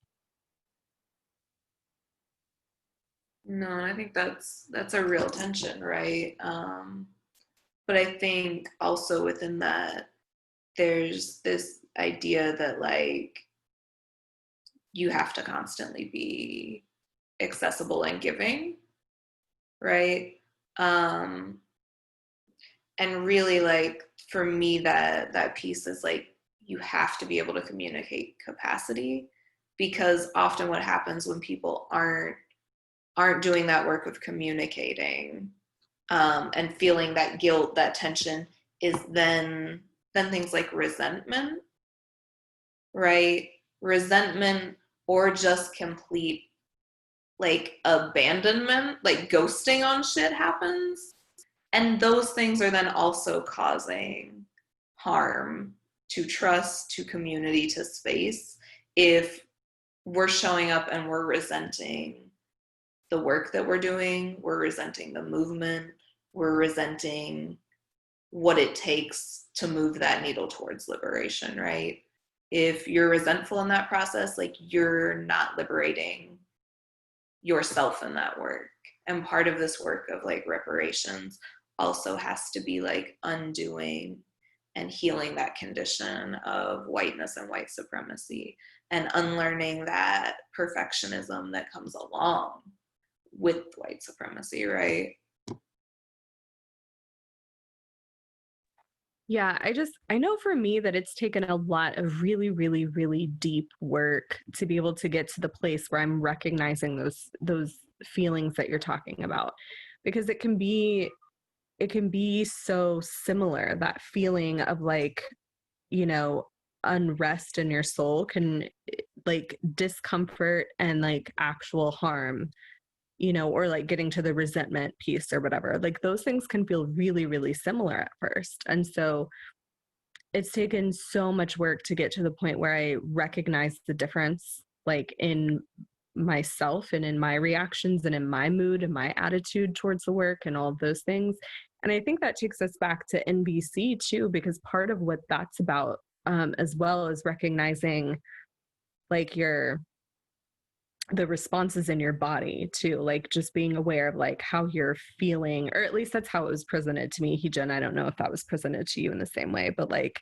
No, I think that's a real tension, right? But I think also within that, there's this idea that like you have to constantly be accessible and giving, right? And really like for me that piece is like you have to be able to communicate capacity, because often what happens when people aren't doing that work of communicating, and feeling that guilt, that tension, is then things like resentment, right? Resentment or just complete like abandonment, like ghosting on shit happens. And those things are then also causing harm to trust, to community, to space, if we're showing up and we're resenting the work that we're doing, we're resenting the movement, we're resenting what it takes to move that needle towards liberation, right? If you're resentful in that process, like you're not liberating yourself in that work. And part of this work of like reparations also has to be like undoing and healing that condition of whiteness and white supremacy, and unlearning that perfectionism that comes along with white supremacy, right? Yeah, I know for me that it's taken a lot of really, really, really deep work to be able to get to the place where I'm recognizing those feelings that you're talking about, because it can be so similar. That feeling of like, you know, unrest in your soul can like discomfort and like actual harm, you know, or like getting to the resentment piece or whatever. Like those things can feel really, really similar at first. And so it's taken so much work to get to the point where I recognize the difference, like in myself and in my reactions and in my mood and my attitude towards the work and all of those things. And I think that takes us back to NBC too, because part of what that's about, as well, is recognizing like the responses in your body too, like just being aware of like how you're feeling, or at least that's how it was presented to me, Heejin. I don't know if that was presented to you in the same way, but like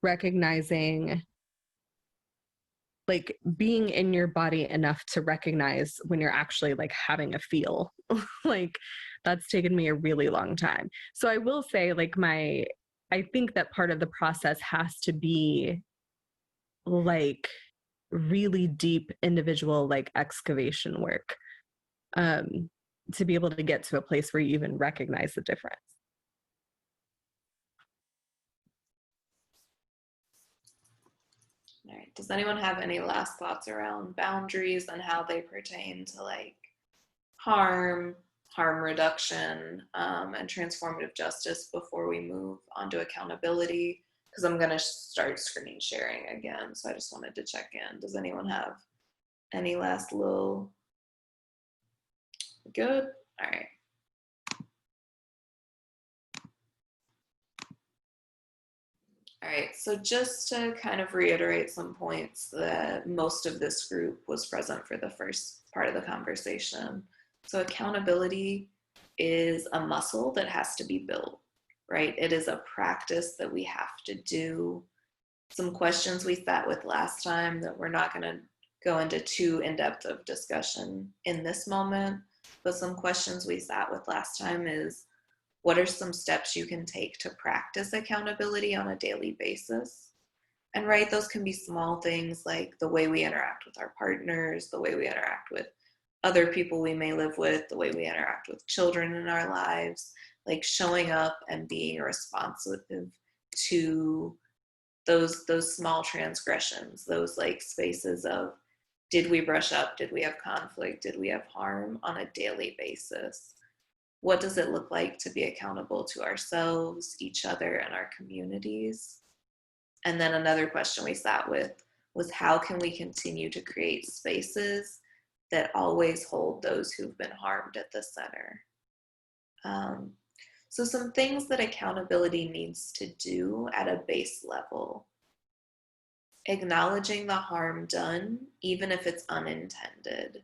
recognizing, like being in your body enough to recognize when you're actually like having a feel. Like that's taken me a really long time. So I will say like I think that part of the process has to be like really deep individual like excavation work, to be able to get to a place where you even recognize the difference. All right. Does anyone have any last thoughts around boundaries and how they pertain to like harm reduction, and transformative justice before we move on to accountability? Because I'm going to start screen sharing again. So I just wanted to check in. Does anyone have any last little? Good. All right. All right, so just to kind of reiterate some points, that most of this group was present for the first part of the conversation. So accountability is a muscle that has to be built, right? It is a practice that we have to do. Some questions we sat with last time that we're not gonna go into too in-depth of discussion in this moment, but some questions we sat with last time is, what are some steps you can take to practice accountability on a daily basis? And right, those can be small things like the way we interact with our partners, the way we interact with other people we may live with, the way we interact with children in our lives, like showing up and being responsive to those small transgressions, those like spaces of, did we brush up? Did we have conflict? Did we have harm on a daily basis? What does it look like to be accountable to ourselves, each other, and our communities? And then another question we sat with was, how can we continue to create spaces that always hold those who've been harmed at the center? So some things that accountability needs to do at a base level: acknowledging the harm done, even if it's unintended,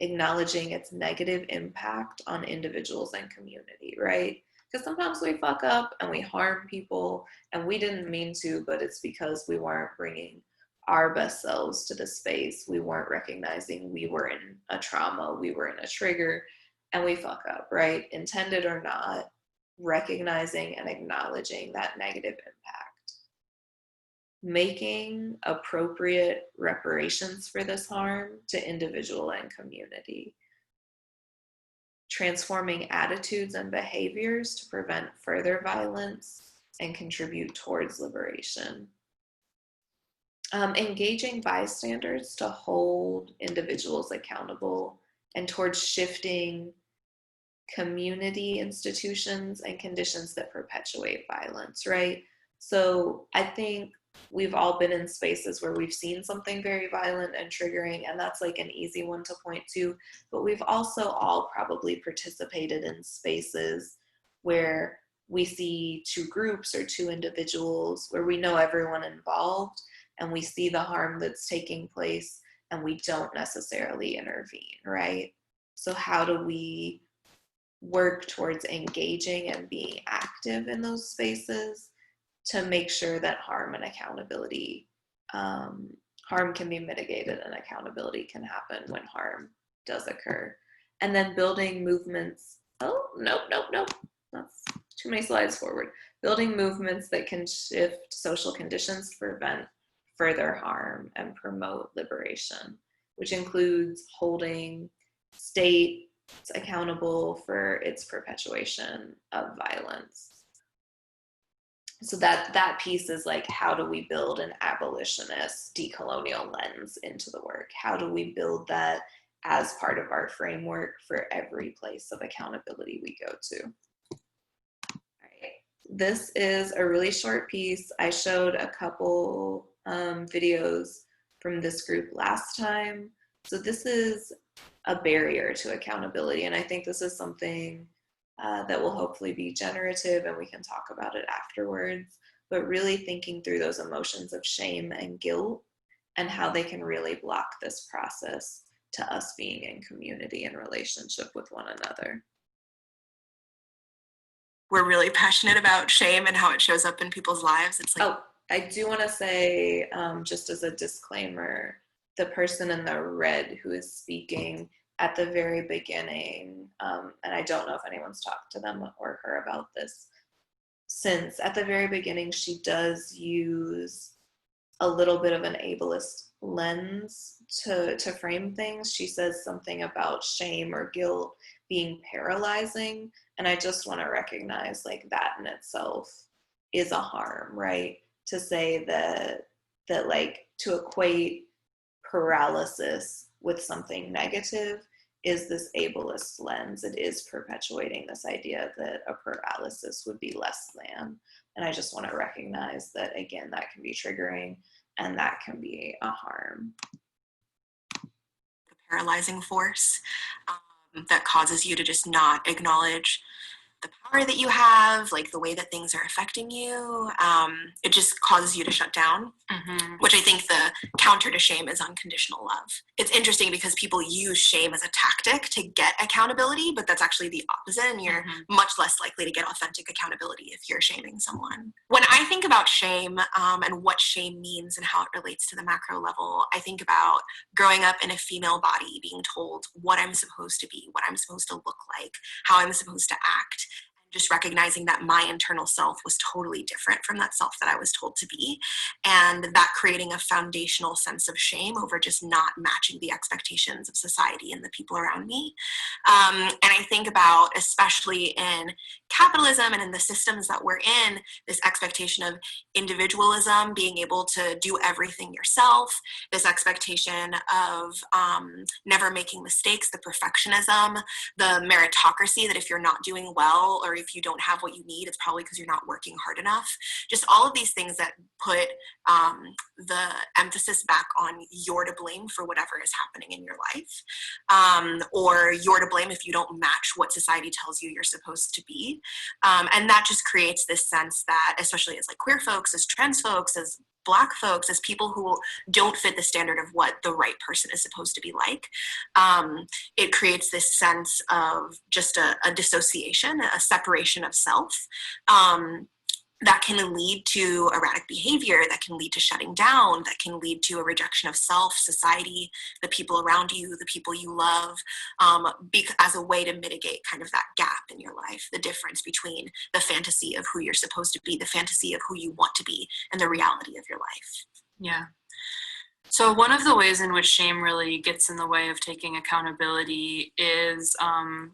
acknowledging its negative impact on individuals and community, right? Because sometimes we fuck up and we harm people and we didn't mean to, but it's because we weren't bringing our best selves to the space. We weren't recognizing we were in a trauma, we were in a trigger, and we fuck up, right? Intended or not, recognizing and acknowledging that negative impact. Making appropriate reparations for this harm to individual and community. Transforming attitudes and behaviors to prevent further violence and contribute towards liberation. Engaging bystanders to hold individuals accountable and towards shifting community institutions and conditions that perpetuate violence, right? So I think we've all been in spaces where we've seen something very violent and triggering, and that's like an easy one to point to, but we've also all probably participated in spaces where we see two groups or two individuals where we know everyone involved and we see the harm that's taking place and we don't necessarily intervene, right? So how do we work towards engaging and being active in those spaces to make sure that harm and accountability, harm can be mitigated and accountability can happen when harm does occur? And then building movements, nope, that's too many slides forward. Building movements that can shift social conditions to prevent further harm and promote liberation, which includes holding states accountable for its perpetuation of violence. So that piece is like, how do we build an abolitionist decolonial lens into the work? How do we build that as part of our framework for every place of accountability we go to? All right. This is a really short piece. I showed a couple videos from this group last time. So this is a barrier to accountability, and I think this is something that will hopefully be generative and we can talk about it afterwards, but really thinking through those emotions of shame and guilt and how they can really block this process to us being in community and relationship with one another. We're really passionate about shame and how it shows up in people's lives. It's like, oh, I do want to say, just as a disclaimer, the person in the red who is speaking at the very beginning, and I don't know if anyone's talked to them or her about this, since at the very beginning she does use a little bit of an ableist lens to frame things. She says something about shame or guilt being paralyzing, and I just want to recognize like that in itself is a harm, right? To say that like to equate paralysis with something negative is this ableist lens. It is perpetuating this idea that a paralysis would be less than. And I just want to recognize that, again, that can be triggering and that can be a harm. the paralyzing force that causes you to just not acknowledge the power that you have, like the way that things are affecting you. It just causes you to shut down, which I think the counter to shame is unconditional love. It's interesting because people use shame as a tactic to get accountability, but that's actually the opposite, and you're much less likely to get authentic accountability if you're shaming someone. When I think about shame and what shame means and how it relates to the macro level, I think about growing up in a female body, being told what I'm supposed to be, what I'm supposed to look like, how I'm supposed to act, just recognizing that my internal self was totally different from that self that I was told to be, and that creating a foundational sense of shame over just not matching the expectations of society and the people around me. And I think about, especially in capitalism and in the systems that we're in, this expectation of individualism, being able to do everything yourself, this expectation of never making mistakes, the perfectionism, the meritocracy that if you're not doing well or if you don't have what you need, it's probably because you're not working hard enough. Just all of these things that put the emphasis back on you're to blame for whatever is happening in your life, or you're to blame if you don't match what society tells you you're supposed to be. And that just creates this sense that, especially as like queer folks, as trans folks, as Black folks, as people who don't fit the standard of what the right person is supposed to be like, it creates this sense of just a dissociation, a separation of self, that can lead to erratic behavior, that can lead to shutting down, that can lead to a rejection of self, society, the people around you, the people you love, as a way to mitigate kind of that gap in your life, the difference between the fantasy of who you're supposed to be, the fantasy of who you want to be, and the reality of your life. Yeah. So one of the ways in which shame really gets in the way of taking accountability is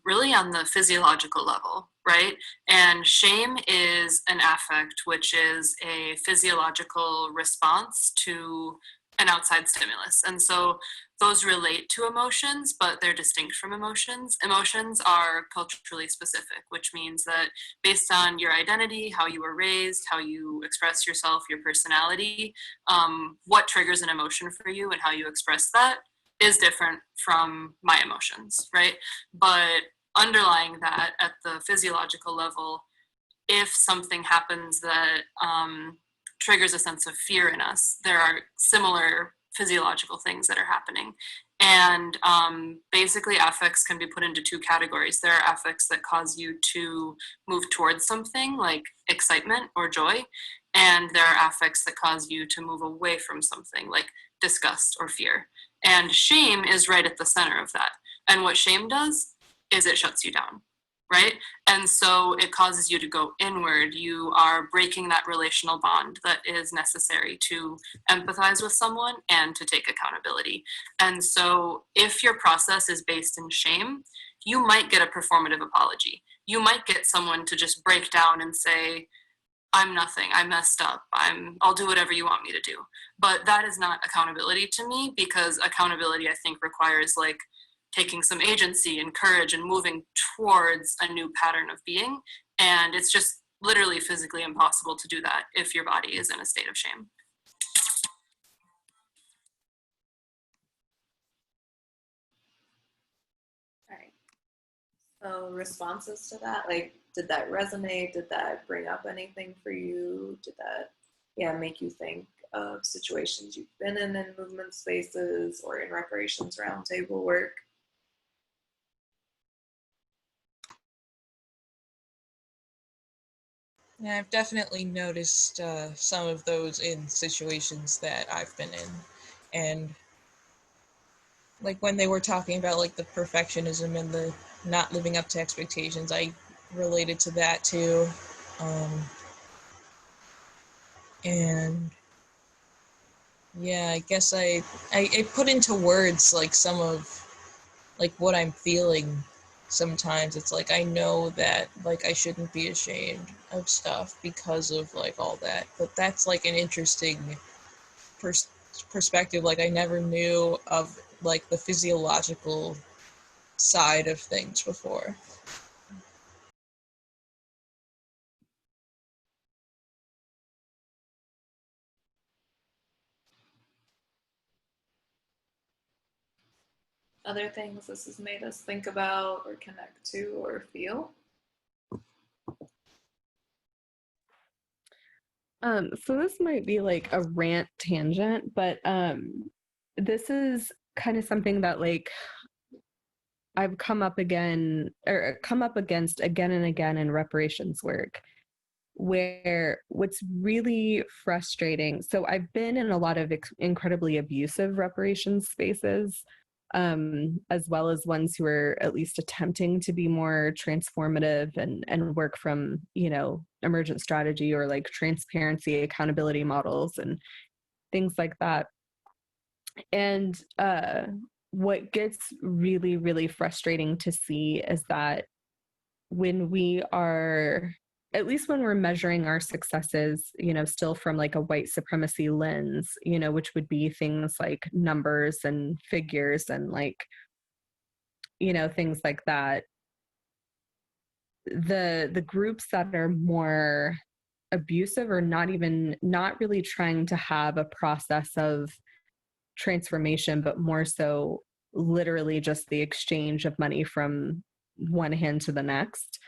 really on the physiological level, right? And shame is an affect, which is a physiological response to an outside stimulus. And so those relate to emotions, but they're distinct from emotions. Emotions are culturally specific, which means that based on your identity, how you were raised, how you express yourself, your personality, what triggers an emotion for you and how you express that is different from my emotions, right? But underlying that at the physiological level, if something happens that triggers a sense of fear in us, there are similar physiological things that are happening. And basically affects can be put into two categories. There are affects that cause you to move towards something like excitement or joy, and there are affects that cause you to move away from something like disgust or fear. And shame is right at the center of that. And what shame does is it shuts you down, right? And so it causes you to go inward. You are breaking that relational bond that is necessary to empathize with someone and to take accountability. And so if your process is based in shame, you might get a performative apology. You might get someone to just break down and say, I'm nothing, I messed up, I'll do whatever you want me to do. But that is not accountability to me, because accountability, I think, requires like taking some agency and courage and moving towards a new pattern of being. And it's just literally physically impossible to do that if your body is in a state of shame. All right. So responses to that, like, did that resonate? Did that bring up anything for you? Did that, make you think of situations you've been in movement spaces or in reparations roundtable work? Yeah, I've definitely noticed some of those in situations that I've been in. And like when they were talking about like the perfectionism and the not living up to expectations, I related to that too. And yeah, I guess I put into words like some of like what I'm feeling sometimes. It's like I know that like I shouldn't be ashamed of stuff because of like all that. But that's like an interesting perspective. Like I never knew of like the physiological side of things before. Other things this has made us think about or connect to or feel? So this might be like a rant tangent, but this is kind of something that like I've come up against again and again in reparations work, where what's really frustrating. So I've been in a lot of incredibly abusive reparations spaces, as well as ones who are at least attempting to be more transformative and work from, emergent strategy or like transparency, accountability models and things like that. And what gets really, really frustrating to see is that when we are, at least when we're measuring our successes, still from like a white supremacy lens, which would be things like numbers and figures and like, things like that. The groups that are more abusive are not really trying to have a process of transformation, but more so literally just the exchange of money from one hand to the next,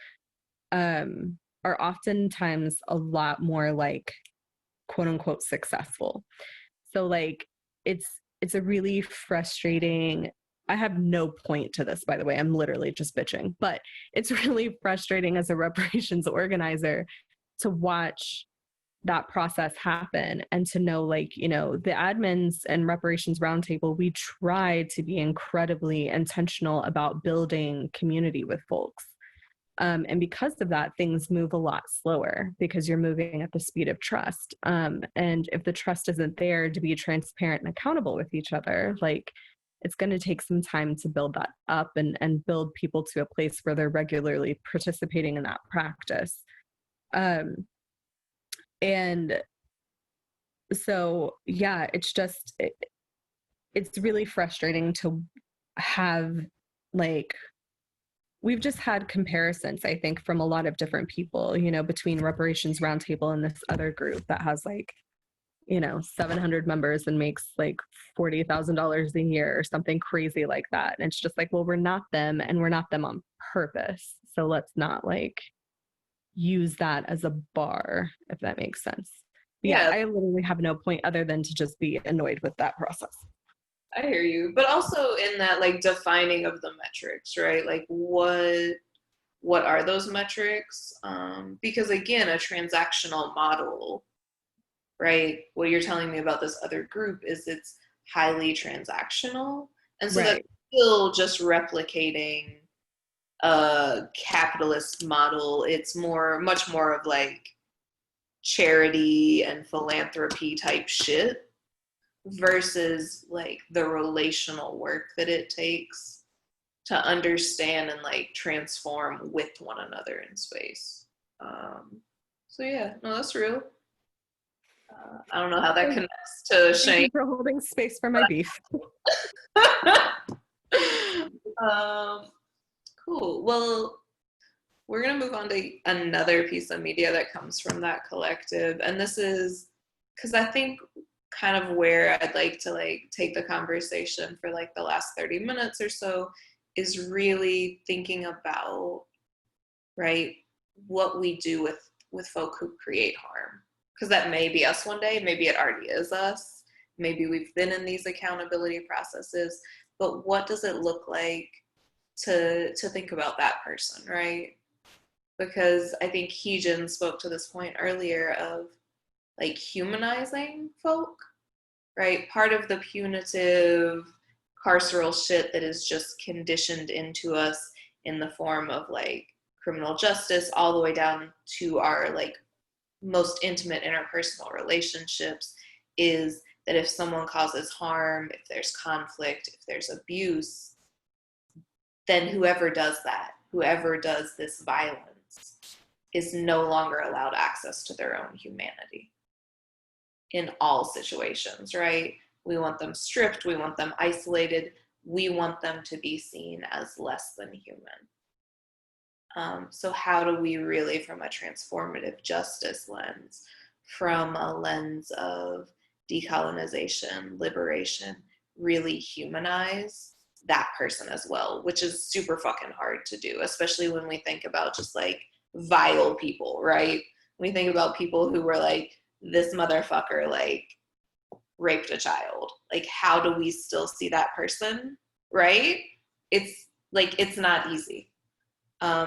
are oftentimes a lot more like quote unquote successful. So like it's a really frustrating, I have no point to this, by the way, I'm literally just bitching, but it's really frustrating as a reparations organizer to watch that process happen and to know like, the admins and reparations roundtable, we try to be incredibly intentional about building community with folks. And because of that, things move a lot slower because you're moving at the speed of trust. And if the trust isn't there to be transparent and accountable with each other, like it's going to take some time to build that up and build people to a place where they're regularly participating in that practice. And so, yeah, it's really frustrating to have like, we've just had comparisons, I think, from a lot of different people, between Reparations Roundtable and this other group that has like, 700 members and makes like $40,000 a year or something crazy like that. And it's just like, well, we're not them and we're not them on purpose. So let's not like use that as a bar, if that makes sense. Yeah, I literally have no point other than to just be annoyed with that process. I hear you, but also in that like defining of the metrics, right? Like what are those metrics? Because again, a transactional model, right? What you're telling me about this other group is it's highly transactional, and so that's still just replicating a capitalist model. It's much more of like charity and philanthropy type shit versus like the relational work that it takes to understand and like transform with one another in space. So yeah, no, that's real. I don't know how that connects to Shane. Thank you for holding space for my beef. Cool. Well, we're going to move on to another piece of media that comes from that collective. And this is because I think kind of where I'd like to like take the conversation for like the last 30 minutes or so is really thinking about, right, what we do with folk who create harm, because that may be us one day. Maybe it already is us. Maybe we've been in these accountability processes, but what does it look like to think about that person, right? Because I think Heejin spoke to this point earlier of like humanizing folk, right? Part of the punitive carceral shit that is just conditioned into us in the form of like criminal justice all the way down to our like most intimate interpersonal relationships is that if someone causes harm, if there's conflict, if there's abuse, then whoever does that, whoever does this violence is no longer allowed access to their own humanity in all situations, right? We want them stripped, we want them isolated, we want them to be seen as less than human. So how do we really, from a transformative justice lens, from a lens of decolonization, liberation, really humanize that person as well, which is super fucking hard to do, especially when we think about just like vile people, right? We think about people who were like, this motherfucker like raped a child. Like, how do we still see that person, right? It's like, it's not easy.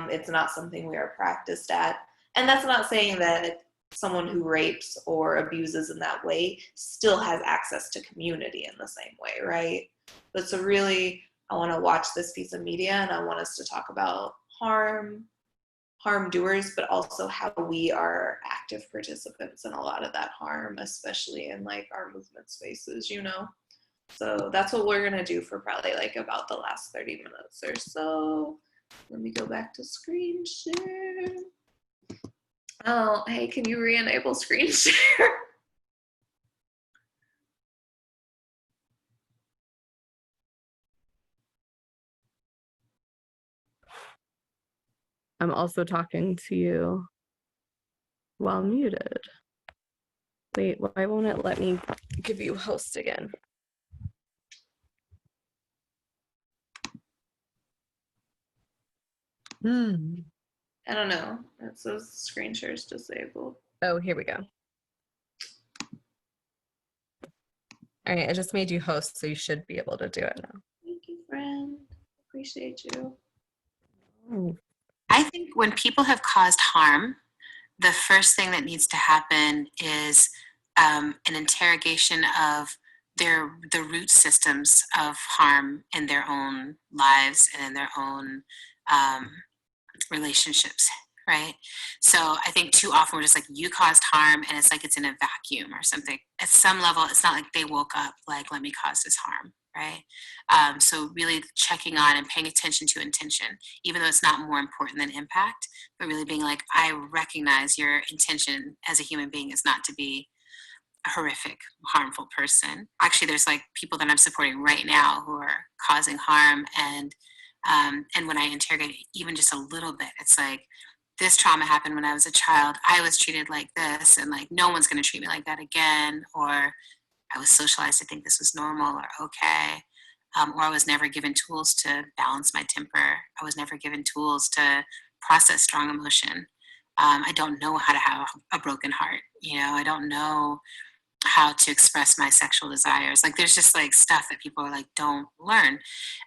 It's not something we are practiced at. And that's not saying that someone who rapes or abuses in that way still has access to community in the same way, right? But so really, I want to watch this piece of media and I want us to talk about harm doers, but also how we are active participants in a lot of that harm, especially in like our movement spaces, you know? So that's what we're going to do for probably like about the last 30 minutes or so. Let me go back to screen share. Oh, hey, can you re-enable screen share? I'm also talking to you while muted. Wait, why won't it let me give you host again? I don't know. It says screen share is disabled. Oh, here we go. All right, I just made you host, so you should be able to do it now. Thank you, friend. Appreciate you. Oh. I think when people have caused harm, the first thing that needs to happen is an interrogation of the root systems of harm in their own lives and in their own relationships, right? So I think too often we're just like, you caused harm, and it's like it's in a vacuum or something. At some level, it's not like they woke up like, let me cause this harm, right? So really checking on and paying attention to intention, even though it's not more important than impact, but really being like, I recognize your intention as a human being is not to be a horrific, harmful person. Actually, there's like people that I'm supporting right now who are causing harm, and when I interrogate even just a little bit, it's like, this trauma happened when I was a child. I was treated like this, and like no one's going to treat me like that again. Or I was socialized to think this was normal or okay. Or I was never given tools to balance my temper. I was never given tools to process strong emotion. I don't know how to have a broken heart. You know, I don't know how to express my sexual desires. Like there's just like stuff that people are like, don't learn.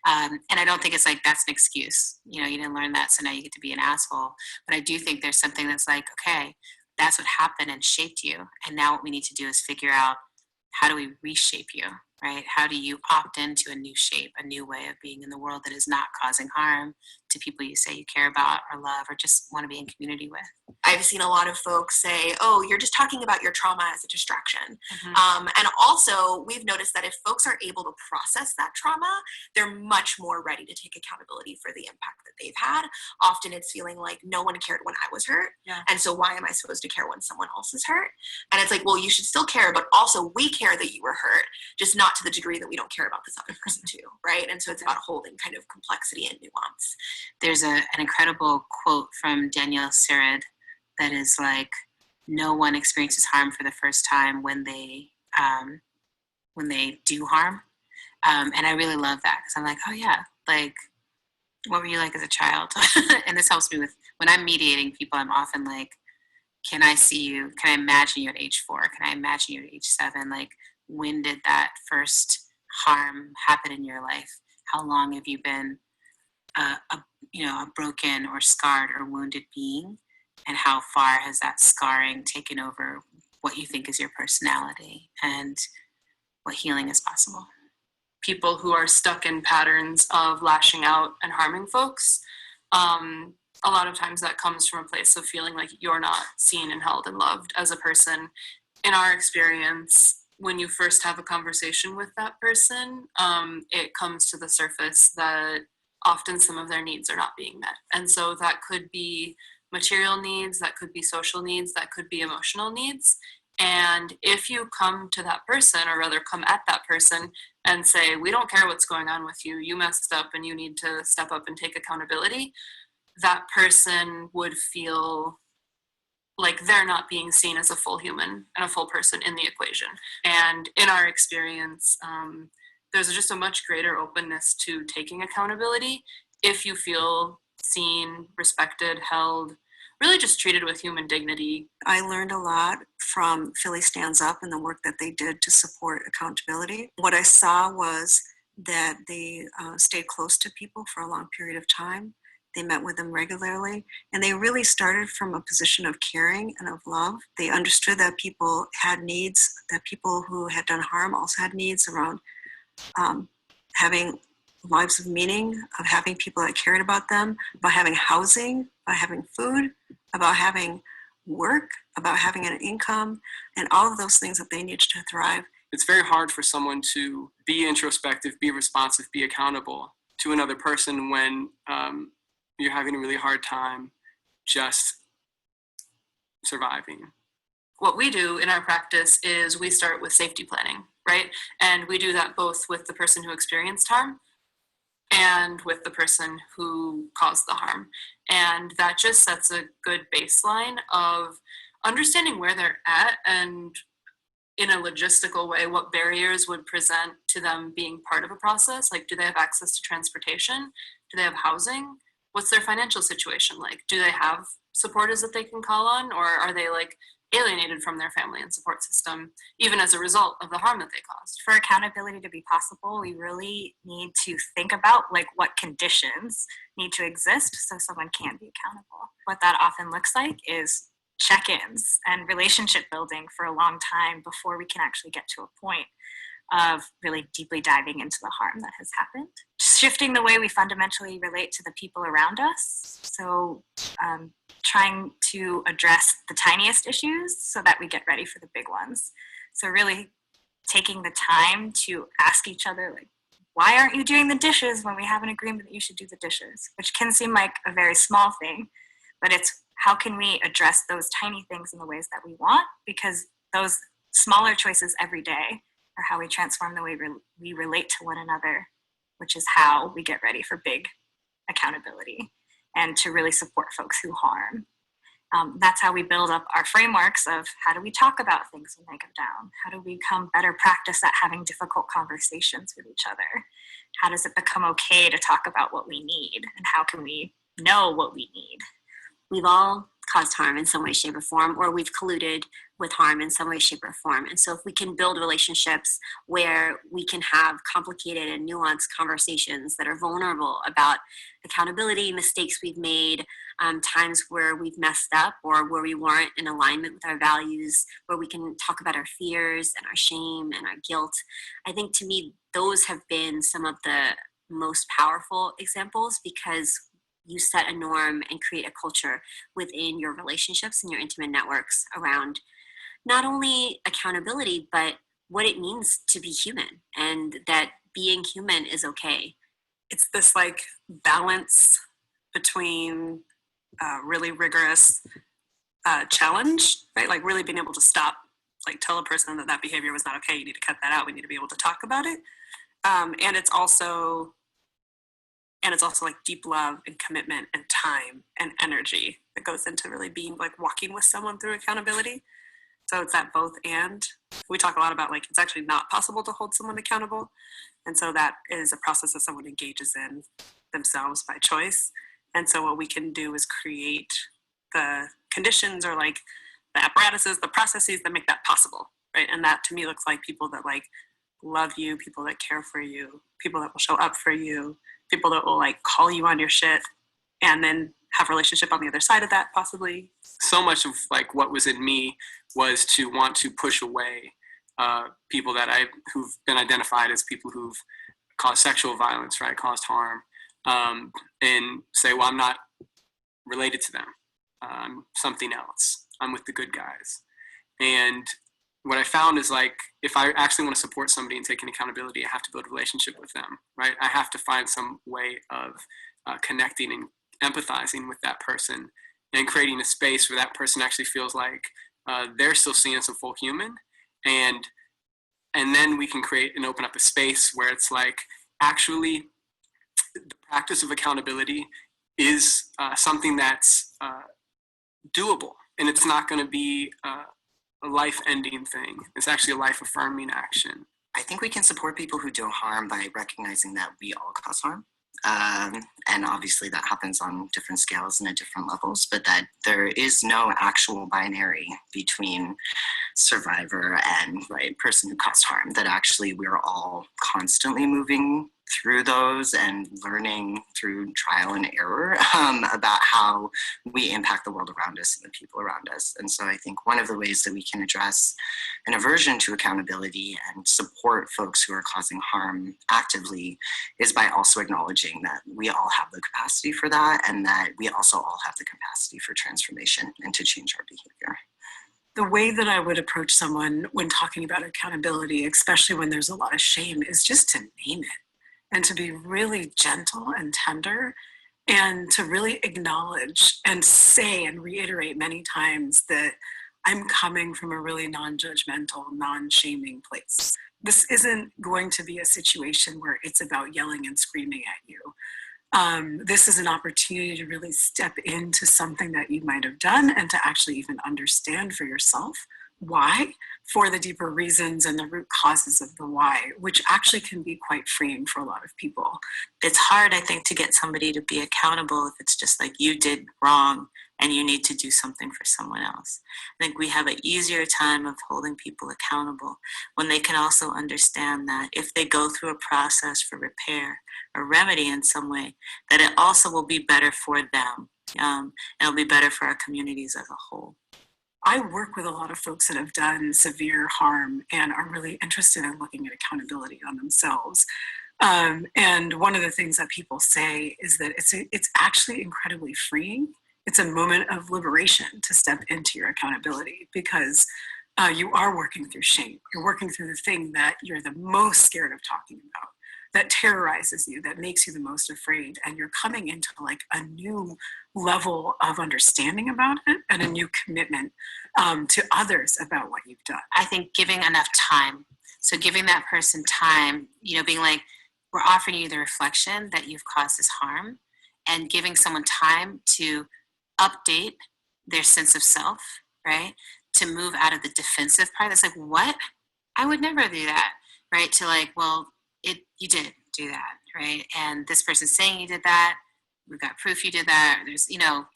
And I don't think it's like, that's an excuse. You know, you didn't learn that, so now you get to be an asshole. But I do think there's something that's like, okay, that's what happened and shaped you. And now what we need to do is figure out, how do we reshape you, right? How do you opt into a new shape, a new way of being in the world that is not causing harm to people you say you care about or love or just want to be in community with? I've seen a lot of folks say, oh, you're just talking about your trauma as a distraction. And also, we've noticed that if folks are able to process that trauma, they're much more ready to take accountability for the impact that they've had. Often it's feeling like no one cared when I was hurt. Yeah. And so why am I supposed to care when someone else is hurt? And it's like, well, you should still care, but also we care that you were hurt, just not to the degree that we don't care about this other person too, right? And so it's about holding kind of complexity and nuance. There's an incredible quote from Danielle Serid that is like, no one experiences harm for the first time when they do harm. And I really love that, because I'm like, oh yeah, like, what were you like as a child? And this helps me with, when I'm mediating people, I'm often like, can I see you? Can I imagine you at age 4? Can I imagine you at age 7? Like, when did that first harm happen in your life? How long have you been a broken or scarred or wounded being? And how far has that scarring taken over what you think is your personality and what healing is possible? People who are stuck in patterns of lashing out and harming folks, a lot of times that comes from a place of feeling like you're not seen and held and loved as a person. In our experience, when you first have a conversation with that person, it comes to the surface that often some of their needs are not being met. And so that could be material needs, that could be social needs, that could be emotional needs. And if you come to that person, or rather come at that person and say, we don't care what's going on with you, you messed up and you need to step up and take accountability, that person would feel like they're not being seen as a full human and a full person in the equation. And in our experience, there's just a much greater openness to taking accountability if you feel seen, respected, held, really just treated with human dignity. I learned a lot from Philly Stands Up and the work that they did to support accountability. What I saw was that they stayed close to people for a long period of time. They met with them regularly, and they really started from a position of caring and of love. They understood that people had needs, that people who had done harm also had needs around having lives of meaning, of having people that cared about them, about having housing, about having food, about having work, about having an income, and all of those things that they needed to thrive. It's very hard for someone to be introspective, be responsive, be accountable to another person when you're having a really hard time just surviving. What we do in our practice is we start with safety planning, right? And we do that both with the person who experienced harm and with the person who caused the harm. And that just sets a good baseline of understanding where they're at and, in a logistical way, what barriers would present to them being part of a process. Like, do they have access to transportation? Do they have housing? What's their financial situation like? Do they have supporters that they can call on? Or are they like alienated from their family and support system, even as a result of the harm that they caused? For accountability to be possible, we really need to think about like what conditions need to exist so someone can be accountable. What that often looks like is check-ins and relationship building for a long time before we can actually get to a point of really deeply diving into the harm that has happened. Shifting the way we fundamentally relate to the people around us. So trying to address the tiniest issues so that we get ready for the big ones. So really taking the time to ask each other, like, why aren't you doing the dishes when we have an agreement that you should do the dishes? Which can seem like a very small thing, but it's how can we address those tiny things in the ways that we want? Because those smaller choices every day are how we transform the way we relate to one another, which is how we get ready for big accountability and to really support folks who harm. That's how we build up our frameworks of how do we talk about things when they go down? How do we become better practice at having difficult conversations with each other? How does it become okay to talk about what we need? And how can we know what we need? We've all caused harm in some way, shape, or form, or we've colluded with harm in some way, shape, or form. And so if we can build relationships where we can have complicated and nuanced conversations that are vulnerable about accountability, mistakes we've made, times where we've messed up or where we weren't in alignment with our values, where we can talk about our fears and our shame and our guilt, I think to me, those have been some of the most powerful examples, because you set a norm and create a culture within your relationships and your intimate networks around not only accountability, but what it means to be human, and that being human is okay. It's this like balance between really rigorous challenge, right? Like really being able to stop, like tell a person that that behavior was not okay. You need to cut that out. We need to be able to talk about it. And it's also like deep love and commitment and time and energy that goes into really being like walking with someone through accountability. So it's that both and. We talk a lot about like it's actually not possible to hold someone accountable. And so that is a process that someone engages in themselves by choice. And so what we can do is create the conditions or like the apparatuses, the processes that make that possible, right? And that to me looks like people that like love you, people that care for you, people that will show up for you, people that will like call you on your shit and then have a relationship on the other side of that possibly. So much of like what was in me was to want to push away people who've been identified as people who've caused sexual violence, right, caused harm, and say, well, I'm not related to them. I'm something else. I'm with the good guys. And what I found is like, if I actually want to support somebody and take an accountability, I have to build a relationship with them, right? I have to find some way of connecting and empathizing with that person and creating a space where that person actually feels like they're still seen as a full human. And then we can create and open up a space where it's like, actually, the practice of accountability is something that's doable. And it's not going to be a life-ending thing. It's actually a life-affirming action. I think we can support people who do harm by recognizing that we all cause harm. And obviously that happens on different scales and at different levels, but that there is no actual binary between survivor and right person who caused harm, that actually we're all constantly moving through those and learning through trial and error about how we impact the world around us and the people around us. And so I think one of the ways that we can address an aversion to accountability and support folks who are causing harm actively is by also acknowledging that we all have the capacity for that, and that we also all have the capacity for transformation and to change our behavior. The way that I would approach someone when talking about accountability, especially when there's a lot of shame, is just to name it and to be really gentle and tender and to really acknowledge and say and reiterate many times that I'm coming from a really non-judgmental, non-shaming place. This isn't going to be a situation where it's about yelling and screaming at you. This is an opportunity to really step into something that you might have done and to actually even understand for yourself why, for the deeper reasons and the root causes of the why, which actually can be quite freeing for a lot of people. It's hard, I think, to get somebody to be accountable if it's just like you did wrong and you need to do something for someone else. I think we have an easier time of holding people accountable when they can also understand that if they go through a process for repair or remedy in some way, that it also will be better for them. And it'll be better for our communities as a whole. I work with a lot of folks that have done severe harm and are really interested in looking at accountability on themselves. And one of the things that people say is that it's actually incredibly freeing. It's a moment of liberation to step into your accountability because you are working through shame. You're working through the thing that you're the most scared of talking about, that terrorizes you, that makes you the most afraid. And you're coming into like a new level of understanding about it and a new commitment to others about what you've done. I think giving enough time. So giving that person time, being like, we're offering you the reflection that you've caused this harm, and giving someone time to update their sense of self, right? To move out of the defensive part. That's like, what? I would never do that, right? To like, well, you did do that, right? And this person's saying you did that. We've got proof you did that. There's,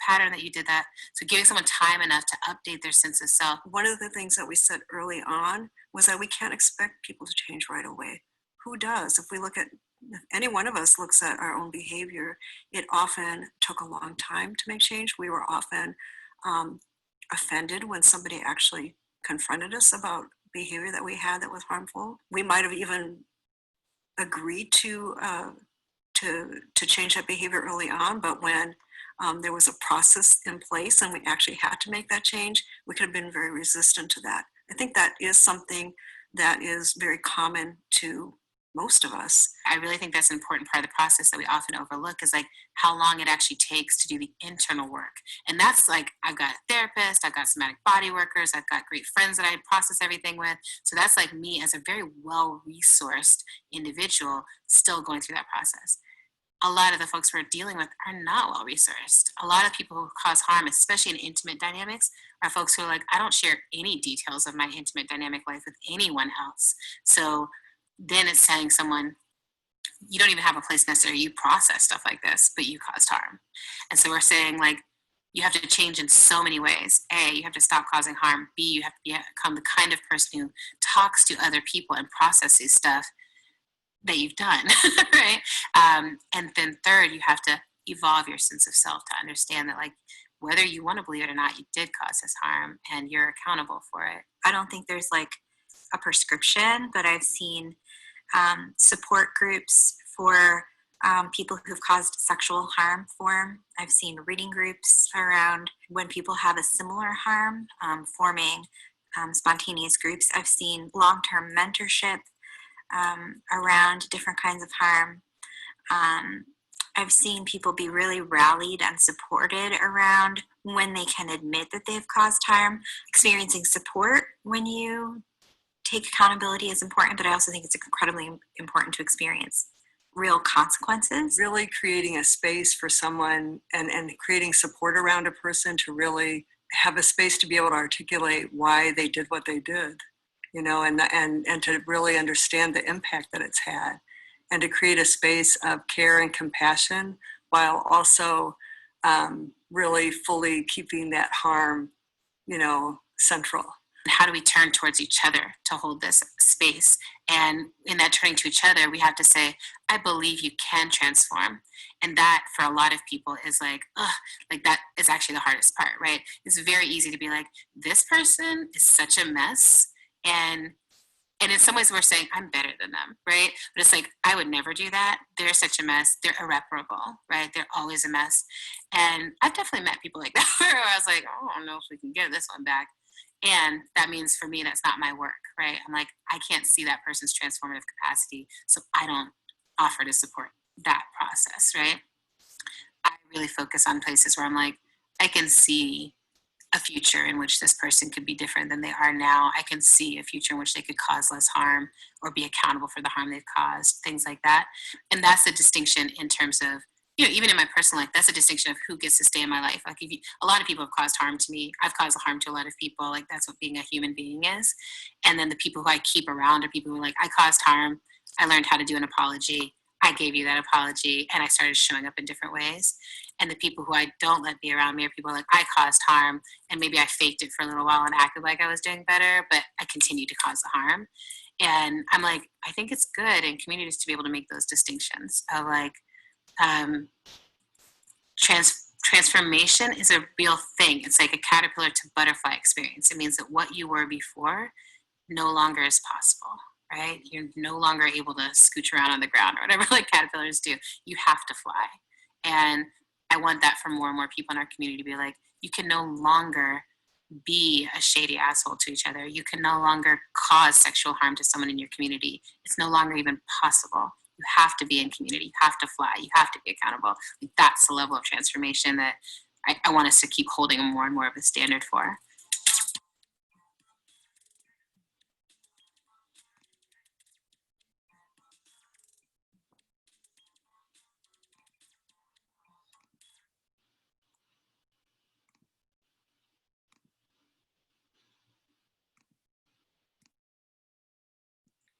pattern that you did that. So giving someone time enough to update their sense of self. One of the things that we said early on was that we can't expect people to change right away. Who does? If any one of us looks at our own behavior, it often took a long time to make change. We were often offended when somebody actually confronted us about behavior that we had that was harmful. We might have even agreed to change that behavior early on, but when there was a process in place and we actually had to make that change, we could have been very resistant to that. I think that is something that is very common to most of us. I really think that's an important part of the process that we often overlook is like how long it actually takes to do the internal work. And that's like, I've got a therapist, I've got somatic body workers, I've got great friends that I process everything with. So that's like me as a very well-resourced individual still going through that process. A lot of the folks we're dealing with are not well-resourced. A lot of people who cause harm, especially in intimate dynamics, are folks who are like, I don't share any details of my intimate dynamic life with anyone else. So then it's telling someone, you don't even have a place necessarily, you process stuff like this, but you caused harm. And so we're saying like, you have to change in so many ways. A, you have to stop causing harm. B, you have to become the kind of person who talks to other people and processes stuff that you've done, right? And then third, you have to evolve your sense of self to understand that, like, whether you want to believe it or not, you did cause this harm and you're accountable for it. I don't think there's like a prescription, but I've seen support groups for people who've caused sexual harm form. I've seen reading groups around when people have a similar harm, forming spontaneous groups. I've seen long-term mentorship around different kinds of harm. I've seen people be really rallied and supported around when they can admit that they've caused harm. Experiencing support when you take accountability is important, but I also think it's incredibly important to experience real consequences. Really creating a space for someone and creating support around a person to really have a space to be able to articulate why they did what they did, you know, and to really understand the impact that it's had, and to create a space of care and compassion while also really fully keeping that harm, you know, central. How do we turn towards each other to hold this space? And in that turning to each other, we have to say, I believe you can transform. And that, for a lot of people, is like, ugh, like that is actually the hardest part, right? It's very easy to be like, this person is such a mess. And in some ways we're saying, I'm better than them, right? But it's like, I would never do that. They're such a mess. They're irreparable, right? They're always a mess. And I've definitely met people like that where I was like, oh, I don't know if we can get this one back. And that means for me, that's not my work, right? I'm like, I can't see that person's transformative capacity, so I don't offer to support that process, right? I really focus on places where I'm like, I can see a future in which this person could be different than they are now. I can see a future in which they could cause less harm or be accountable for the harm they've caused, things like that. And that's the distinction in terms of, you know, even in my personal life, that's a distinction of who gets to stay in my life. Like, a lot of people have caused harm to me. I've caused harm to a lot of people. Like, that's what being a human being is. And then the people who I keep around are people who are like, I caused harm. I learned how to do an apology. I gave you that apology, and I started showing up in different ways. And the people who I don't let be around me are people like, I caused harm, and maybe I faked it for a little while and acted like I was doing better, but I continued to cause the harm. And I'm like, I think it's good in communities to be able to make those distinctions of like, transformation is a real thing. It's like a caterpillar to butterfly experience. It means that what you were before no longer is possible, right? You're no longer able to scooch around on the ground or whatever like caterpillars do. You have to fly. And I want that for more and more people in our community to be like, you can no longer be a shady asshole to each other. You can no longer cause sexual harm to someone in your community. It's no longer even possible. You have to be in community. You have to fly. You have to be accountable. Like, that's the level of transformation that I want us to keep holding more and more of a standard for.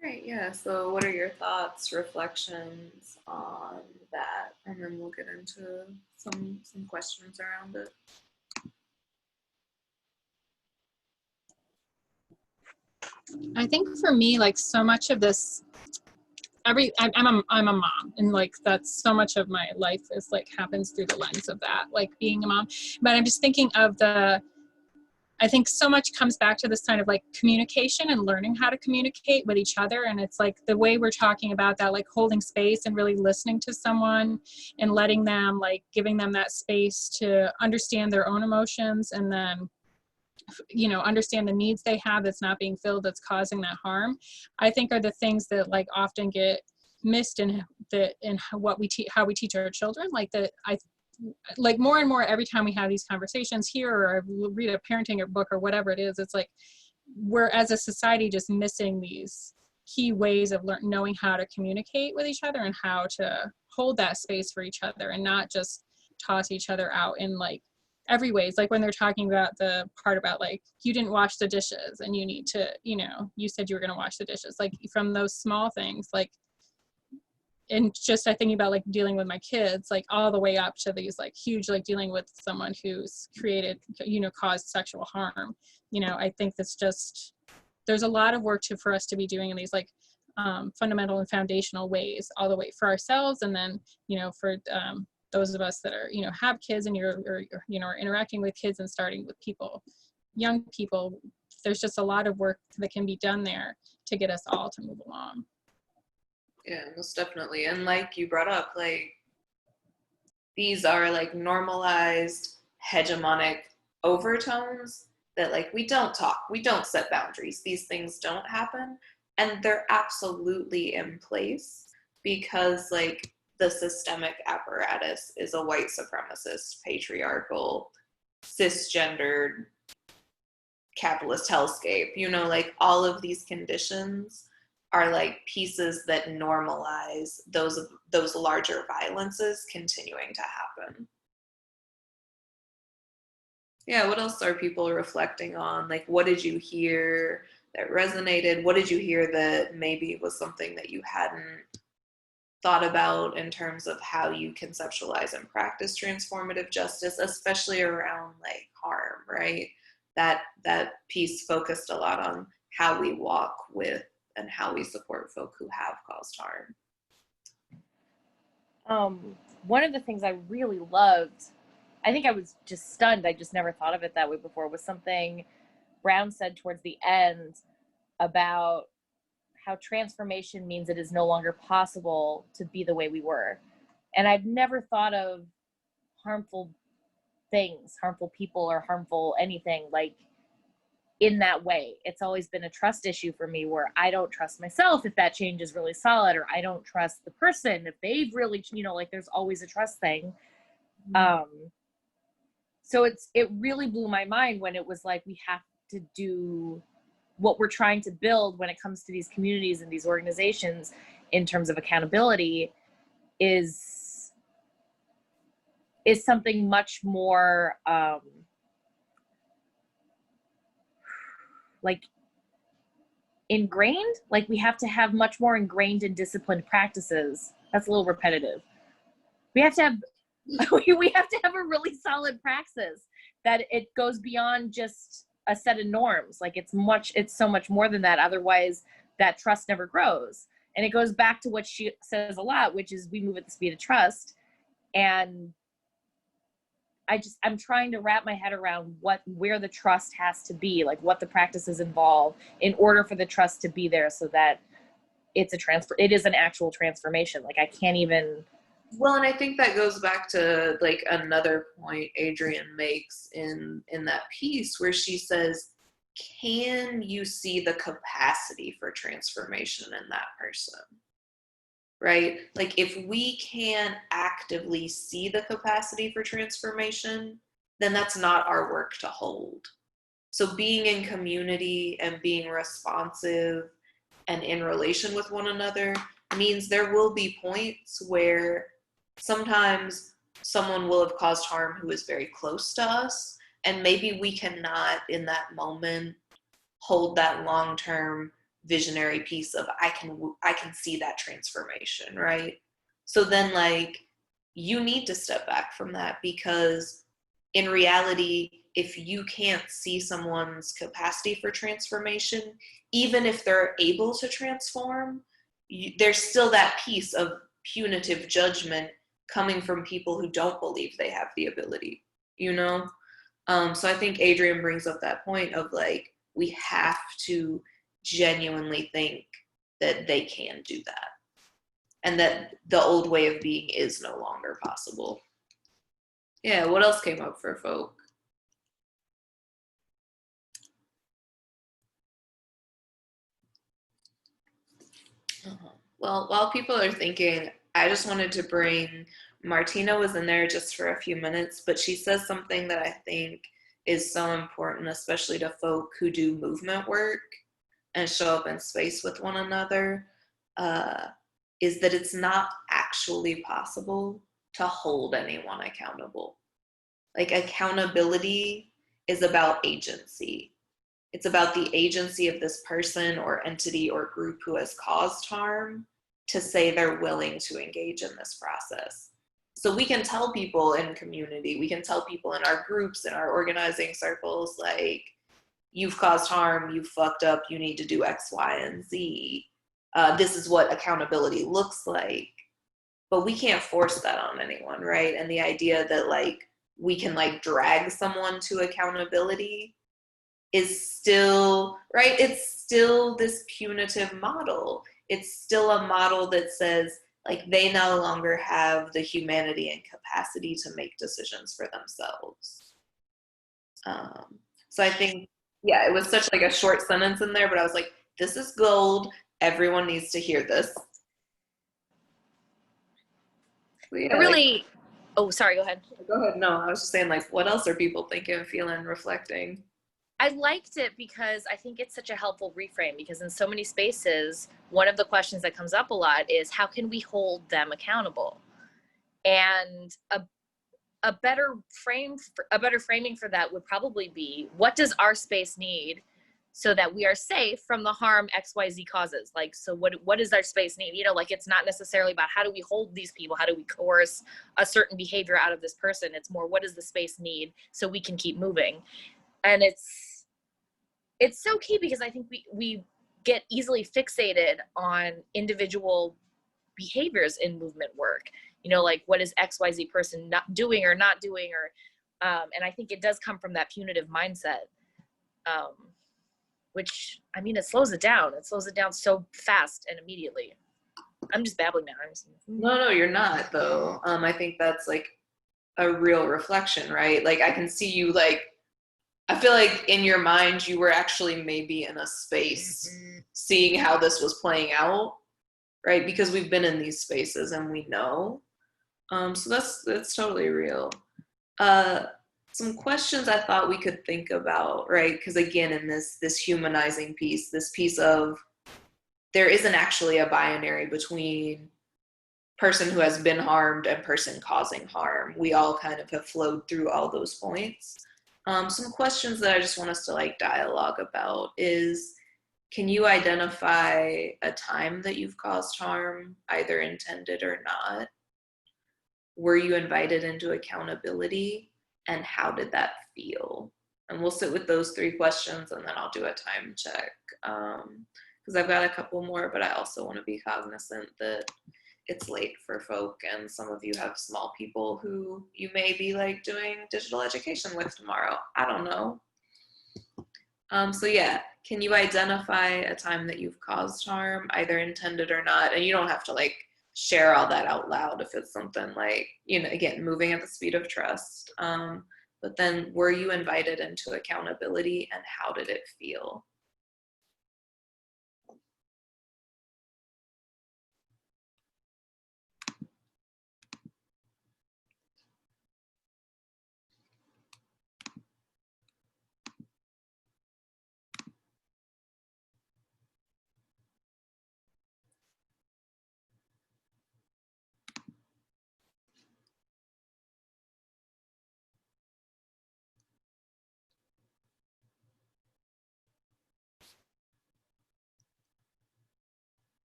Great, yeah. So what are your thoughts, reflections on that? And then we'll get into some questions around it. I think for me, like, so much of this, I'm a mom, and like that's so much of my life is like happens through the lens of that, like being a mom. But I'm just thinking of I think so much comes back to this kind of like communication and learning how to communicate with each other. And it's like the way we're talking about that, like holding space and really listening to someone and letting them, like giving them that space to understand their own emotions, and then, you know, understand the needs they have that's not being filled, that's causing that harm, I think are the things that like often get missed in what we how we teach our children. Like more and more every time we have these conversations here, or read a parenting book or whatever it is, it's like we're as a society just missing these key ways of knowing how to communicate with each other and how to hold that space for each other, and not just toss each other out in like every ways. Like when they're talking about the part about like, you didn't wash the dishes and you need to, you know, you said you were going to wash the dishes, like from those small things, like and just I thinking about like dealing with my kids, like all the way up to these like huge, like dealing with someone who's created, caused sexual harm. I think that's just, there's a lot of work for us to be doing in these like fundamental and foundational ways, all the way for ourselves, and then for those of us that are have kids and are interacting with kids and starting with young people. There's just a lot of work that can be done there to get us all to move along. Yeah, most definitely. And like you brought up, like these are like normalized hegemonic overtones that like we don't talk, we don't set boundaries, these things don't happen, and they're absolutely in place because like the systemic apparatus is a white supremacist, patriarchal, cisgendered, capitalist hellscape. Like all of these conditions are like pieces that normalize those larger violences continuing to happen. Yeah, what else are people reflecting on? Like, what did you hear that resonated? What did you hear that maybe was something that you hadn't thought about in terms of how you conceptualize and practice transformative justice, especially around like harm, right? That piece focused a lot on how we walk with and how we support folk who have caused harm. One of the things I really loved, I think I was just stunned, I just never thought of it that way before, was something Brown said towards the end about how transformation means it is no longer possible to be the way we were. And I've never thought of harmful things, harmful people, or harmful anything like in that way. It's always been a trust issue for me, where I don't trust myself if that change is really solid, or I don't trust the person if they've really, like there's always a trust thing. So it really blew my mind when it was like, we have to do what we're trying to build when it comes to these communities and these organizations in terms of accountability is something much more like ingrained. Like we have to have much more ingrained and disciplined practices. That's a little repetitive. We have to have we have to have a really solid praxis that it goes beyond just a set of norms. Like it's so much more than that. Otherwise that trust never grows. And it goes back to what she says a lot, which is we move at the speed of trust. And I'm trying to wrap my head around where the trust has to be, like what the practices involve in order for the trust to be there, so that it is an actual transformation. Like I can't even. Well, and I think that goes back to like another point Adrienne makes in that piece where she says, can you see the capacity for transformation in that person? Right? Like if we can't actively see the capacity for transformation, then that's not our work to hold. So being in community and being responsive and in relation with one another means there will be points where sometimes someone will have caused harm who is very close to us, and maybe we cannot in that moment hold that long-term visionary piece of I can see that transformation, right? So then like you need to step back from that, because in reality, if you can't see someone's capacity for transformation, even if they're able to transform, there's still that piece of punitive judgment coming from people who don't believe they have the ability, So I think Adrienne brings up that point of like, we have to genuinely think that they can do that, and that the old way of being is no longer possible. Yeah, what else came up for folk? Well, while people are thinking, I just wanted to bring, Martina was in there just for a few minutes, but she says something that I think is so important, especially to folk who do movement work and show up in space with one another, is that it's not actually possible to hold anyone accountable. Like accountability is about agency. It's about the agency of this person or entity or group who has caused harm, to say they're willing to engage in this process. So we can tell people in community, we can tell people in our groups, in our organizing circles, like, you've caused harm, you fucked up, you need to do X, Y, and Z. This is what accountability looks like. But we can't force that on anyone, right? And the idea that like we can like drag someone to accountability is still, right? It's still this punitive model. It's still a model that says like they no longer have the humanity and capacity to make decisions for themselves. So I think, yeah, it was such like a short sentence in there, but I was like, this is gold. Everyone needs to hear this. Yeah, really, oh, sorry, go ahead. Go ahead. No, I was just saying, like, what else are people thinking, feeling, reflecting? I liked it because I think it's such a helpful reframe, because in so many spaces, one of the questions that comes up a lot is how can we hold them accountable? And a better framing for that would probably be, what does our space need so that we are safe from the harm XYZ causes? Like, so what does our space need? You know, like, it's not necessarily about how do we hold these people, how do we coerce a certain behavior out of this person? It's more, what does the space need so we can keep moving? And it's so key, because I think we get easily fixated on individual behaviors in movement work. You know, like, what is XYZ person not doing, or and I think it does come from that punitive mindset, which, I mean, it slows it down. It slows it down so fast and immediately. I'm just babbling now. No, you're not, though. I think that's like a real reflection, right? Like, I can see you, like, I feel like in your mind, you were actually maybe in a space seeing how this was playing out, right? Because we've been in these spaces and we know. So that's totally real. Some questions I thought we could think about, right? Because again, in this humanizing piece, this piece of there isn't actually a binary between person who has been harmed and person causing harm. We all kind of have flowed through all those points. Some questions that I just want us to like dialogue about is, can you identify a time that you've caused harm, either intended or not? Were you invited into accountability? And how did that feel? And we'll sit with those 3 questions, and then I'll do a time check. Because I've got a couple more, but I also want to be cognizant that it's late for folk, and some of you have small people who you may be like doing digital education with tomorrow. I don't know. So yeah, can you identify a time that you've caused harm, either intended or not? And you don't have to like share all that out loud if it's something like, you know, again, moving at the speed of trust. But then, were you invited into accountability, and how did it feel?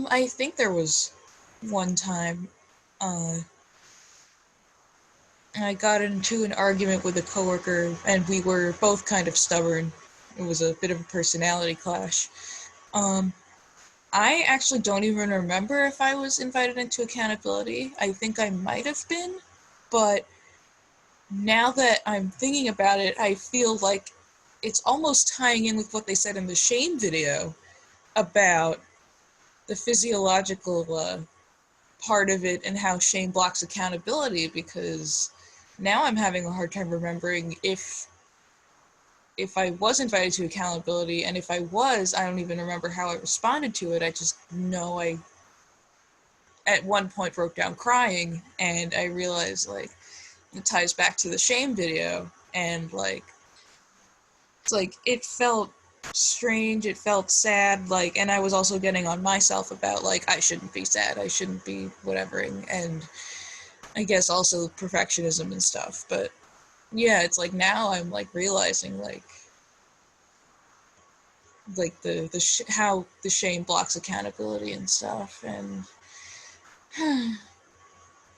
I think there was one time, I got into an argument with a coworker, and we were both kind of stubborn. It was a bit of a personality clash. I actually don't even remember if I was invited into accountability. I think I might have been, but now that I'm thinking about it, I feel like it's almost tying in with what they said in the shame video about the physiological part of it and how shame blocks accountability, because now I'm having a hard time remembering if I was invited to accountability, and if I was, I don't even remember how I responded to it. I just know I at one point broke down crying, and I realized like it ties back to the shame video, and like it's like it felt strange, it felt sad, like, and I was also getting on myself about like I shouldn't be sad, I shouldn't be whatever, and I guess also perfectionism and stuff. But yeah, it's like now I'm like realizing like like how the shame blocks accountability and stuff. And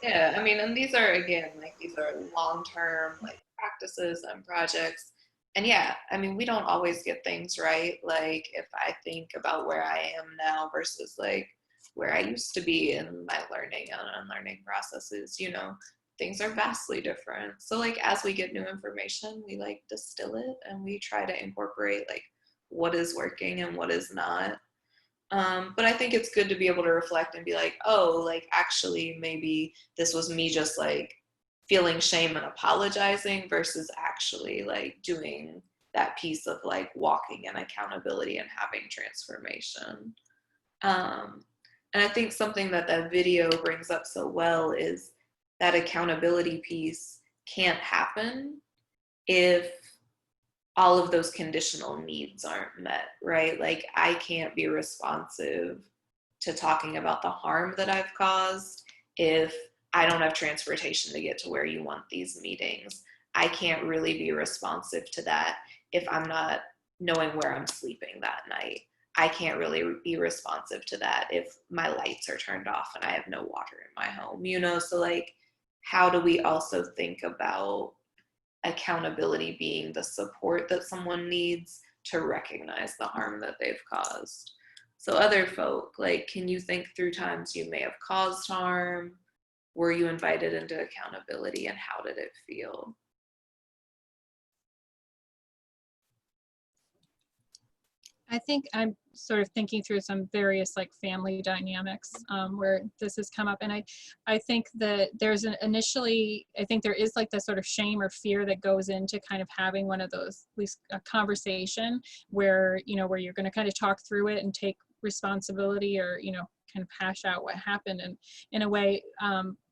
Yeah, I mean, and these are, again, like, these are long-term, like, practices and projects. And yeah, I mean, we don't always get things right. Like, if I think about where I am now versus like where I used to be in my learning and unlearning processes, you know, things are vastly different. So like, as we get new information, we like distill it and we try to incorporate like what is working and what is not. But I think it's good to be able to reflect and be like, oh, like actually maybe this was me just like feeling shame and apologizing versus actually like doing that piece of like walking in accountability and having transformation. And I think something that that video brings up so well is that accountability piece can't happen if all of those conditional needs aren't met, right? Like I can't be responsive to talking about the harm that I've caused if I don't have transportation to get to where you want these meetings. I can't really be responsive to that if I'm not knowing where I'm sleeping that night. I can't really be responsive to that if my lights are turned off and I have no water in my home, you know? So like, how do we also think about accountability being the support that someone needs to recognize the harm that they've caused? So other folk, like, can you think through times you may have caused harm? Were you invited into accountability and how did it feel? I think I'm sort of thinking through some various like family dynamics where this has come up, and I think that there's initially, I think there is like the sort of shame or fear that goes into kind of having one of those, at least a conversation where, you know, where you're going to kind of talk through it and take responsibility, or, you know, kind of hash out what happened and in a way.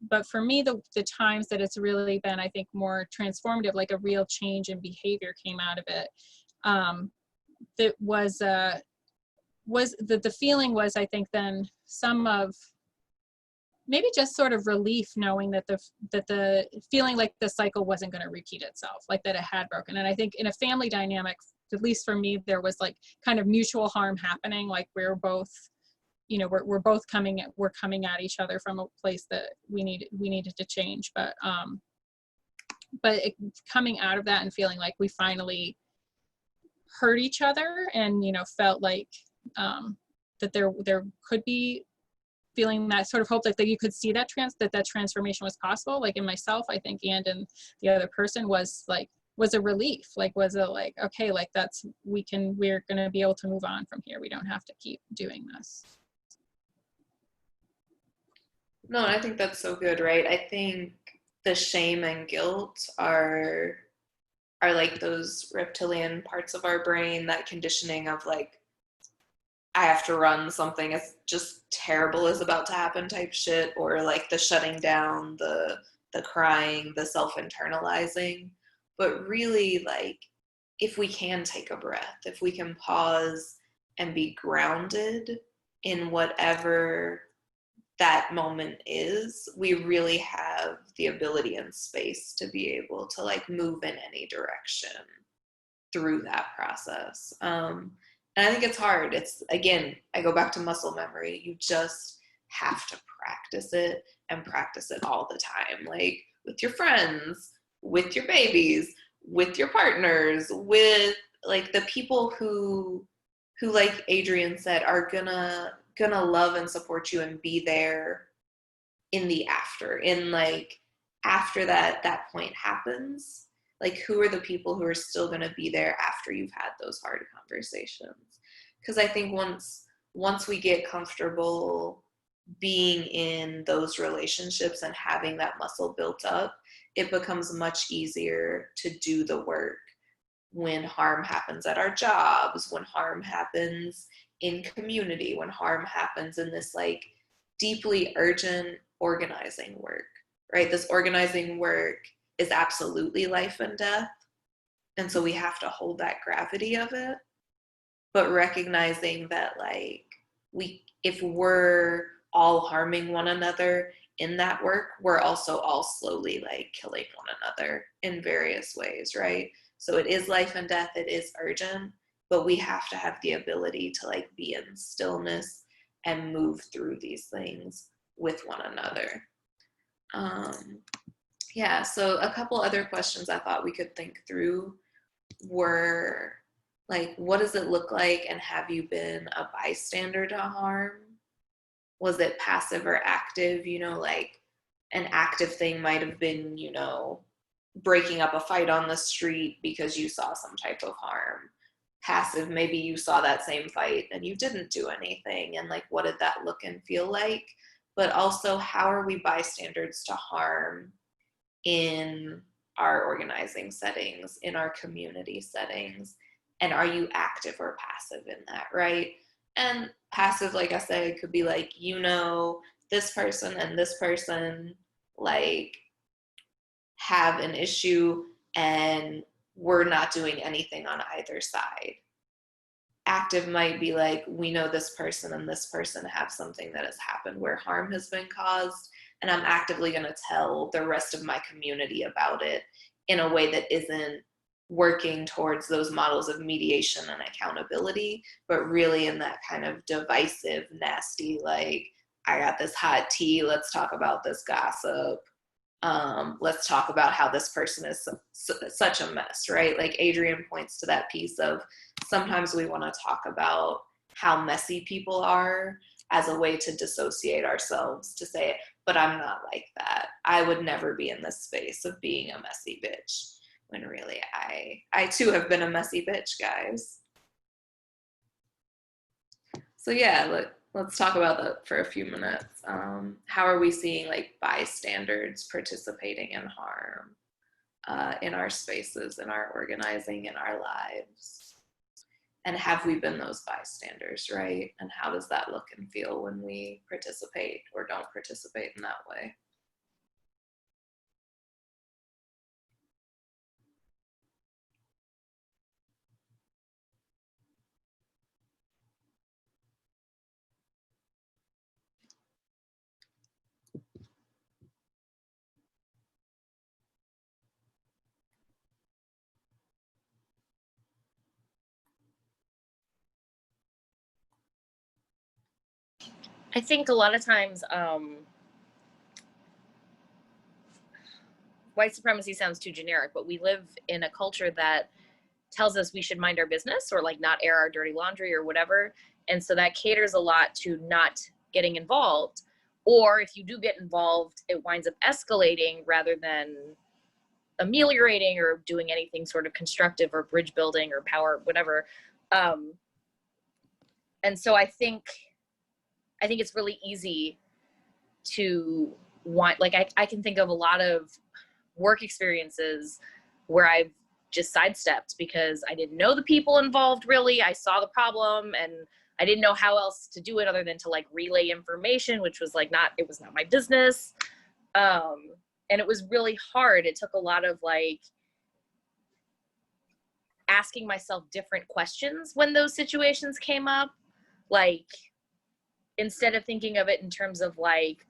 But for me, the times that it's really been, I think, more transformative, like a real change in behavior came out of it. That was the feeling was, I think, then some of maybe just sort of relief knowing that the feeling like the cycle wasn't going to repeat itself, like that it had broken. And I think in a family dynamic, at least for me, there was like kind of mutual harm happening. Like we're both, you know, we're both coming at each other from a place that we needed to change. But coming out of that and feeling like we finally heard each other and, you know, felt like that there could be feeling that sort of hope that you could see that transformation was possible, like in myself, I think, and in the other person, was a relief, like was a like, okay, like we're going to be able to move on from here. We don't have to keep doing this. No, I think that's so good, right? I think the shame and guilt are like those reptilian parts of our brain, that conditioning of like, I have to run, something is just terrible is about to happen type shit, or like the shutting down, the crying, the self-internalizing. But really, like, if we can take a breath, if we can pause and be grounded in whatever that moment is, we really have the ability and space to be able to like move in any direction through that process. And I think it's hard. It's, again, I go back to muscle memory. You just have to practice it and practice it all the time, like with your friends, with your babies, with your partners, with like the people who like Adrienne said, are gonna love and support you and be there in the after, in like after that point happens. Like, who are the people who are still going to be there after you've had those hard conversations? Because I think once we get comfortable being in those relationships and having that muscle built up, it becomes much easier to do the work when harm happens at our jobs, when harm happens in community, when harm happens in this like deeply urgent organizing work, right? This organizing work is absolutely life and death. And so we have to hold that gravity of it, but recognizing that like if we're all harming one another in that work, we're also all slowly like killing one another in various ways, right? So it is life and death, it is urgent. but we have to have the ability to like be in stillness and move through these things with one another. Yeah, so a couple other questions I thought we could think through were like, what does it look like, and have you been a bystander to harm? Was it passive or active? You know, like an active thing might have been, you know, breaking up a fight on the street because you saw some type of harm. Passive, maybe you saw that same fight and you didn't do anything, and like, what did that look and feel like? But also, how are we bystanders to harm in our organizing settings, in our community settings? And are you active or passive in that, right? And passive, like I said, could be like, you know, this person and this person like have an issue and we're not doing anything on either side. Active might be like, we know this person and this person have something that has happened where harm has been caused, and I'm actively going to tell the rest of my community about it in a way that isn't working towards those models of mediation and accountability, but really in that kind of divisive, nasty, like, I got this hot tea, let's talk about this gossip. Let's talk about how this person is such a mess, right? Like Adrienne points to that piece of sometimes we want to talk about how messy people are as a way to dissociate ourselves, to say, but I'm not like that. I would never be in this space of being a messy bitch. When really I too have been a messy bitch, guys. So yeah, let's talk about that for a few minutes. How are we seeing like bystanders participating in harm in our spaces, in our organizing, in our lives? And have we been those bystanders, right? And how does that look and feel when we participate or don't participate in that way? I think a lot of times white supremacy sounds too generic, but we live in a culture that tells us we should mind our business or like not air our dirty laundry or whatever. And so that caters a lot to not getting involved. Or if you do get involved, it winds up escalating rather than ameliorating or doing anything sort of constructive or bridge building or power, whatever. And so I think it's really easy to want, like, I can think of a lot of work experiences where I've just sidestepped because I didn't know the people involved really. I saw the problem and I didn't know how else to do it other than to like relay information, which was like it was not my business. And it was really hard. It took a lot of like asking myself different questions when those situations came up. Like, instead of thinking of it in terms of like,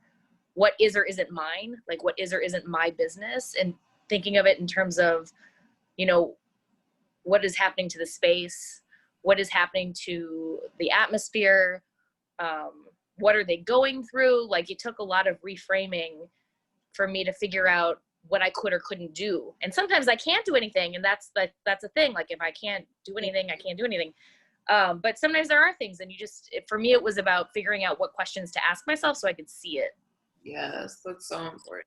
what is or isn't mine, like what is or isn't my business, and thinking of it in terms of, you know, what is happening to the space, what is happening to the atmosphere, what are they going through? Like, it took a lot of reframing for me to figure out what I could or couldn't do. And sometimes I can't do anything, and that's a thing. Like, if I can't do anything, I can't do anything. But sometimes there are things, and for me, it was about figuring out what questions to ask myself so I could see it. Yes, that's so important.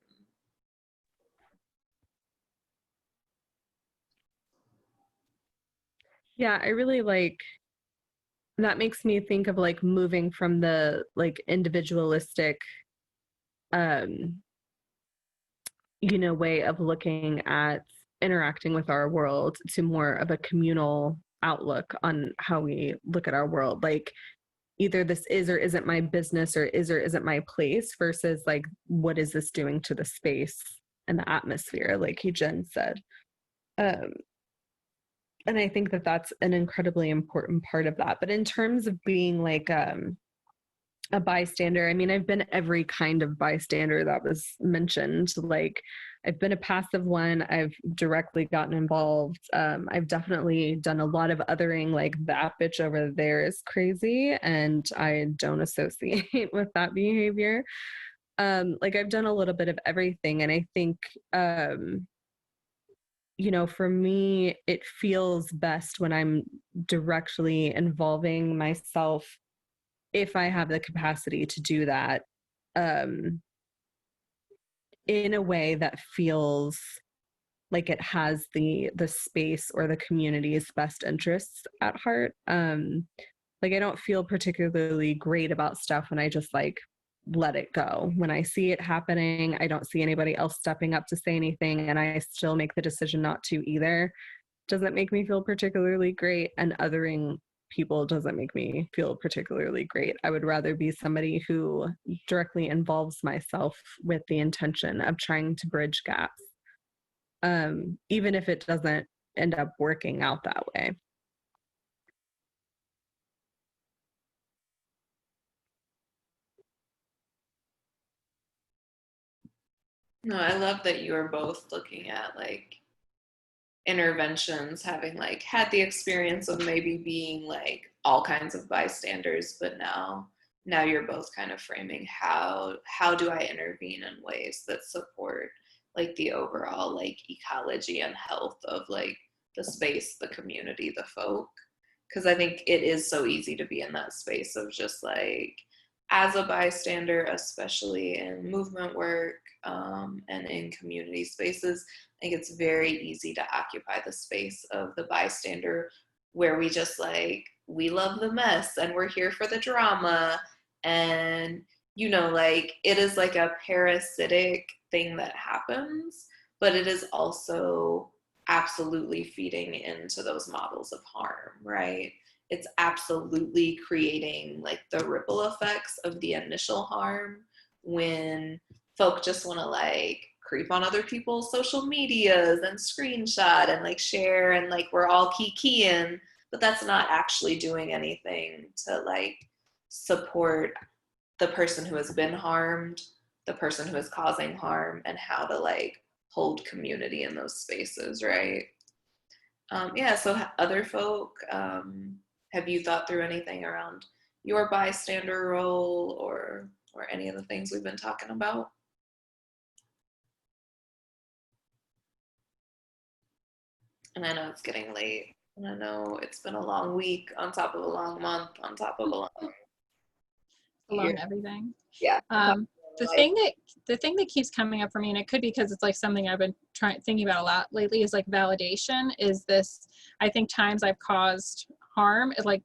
Yeah, I really that makes me think of like moving from the like individualistic way of looking at interacting with our world to more of a communal outlook on how we look at our world. Like, either this is or isn't my business, or isn't my place, versus like, what is this doing to the space and the atmosphere, like Jen said. And I think that that's an incredibly important part of that. But in terms of being like a bystander. I mean, I've been every kind of bystander that was mentioned. Like, I've been a passive one. I've directly gotten involved. I've definitely done a lot of othering, like that bitch over there is crazy, and I don't associate with that behavior. Like, I've done a little bit of everything, and I think, you know, for me, it feels best when I'm directly involving myself, if I have the capacity to do that, um, in a way that feels like it has the space or the community's best interests at heart. Like, I don't feel particularly great about stuff when I just like let it go. When I see it happening, I don't see anybody else stepping up to say anything, and I still make the decision not to either. Doesn't make me feel particularly great, and othering people doesn't make me feel particularly great. I would rather be somebody who directly involves myself with the intention of trying to bridge gaps, even if it doesn't end up working out that way. No, I love that you are both looking at like interventions, having like had the experience of maybe being like all kinds of bystanders, but now you're both kind of framing how do I intervene in ways that support like the overall like ecology and health of like the space, the community, the folk. Because I think it is so easy to be in that space of just like, as a bystander, especially in movement work, and in community spaces, I think it's very easy to occupy the space of the bystander, where we just like, we love the mess and we're here for the drama. And, you know, like, it is like a parasitic thing that happens, but it is also absolutely feeding into those models of harm, right? It's absolutely creating like the ripple effects of the initial harm when folk just want to like creep on other people's social medias and screenshot and like share, and like we're all kikiing, but that's not actually doing anything to like support the person who has been harmed, the person who is causing harm, and how to like hold community in those spaces, right? Yeah, so other folk, have you thought through anything around your bystander role or any of the things we've been talking about? And I know it's getting late, and I know it's been a long week on top of a long month on top of a long Along everything. Yeah. The thing that keeps coming up for me, and it could be because it's like something I've been thinking about a lot lately, is like validation. Is this, I think times I've caused harm, is like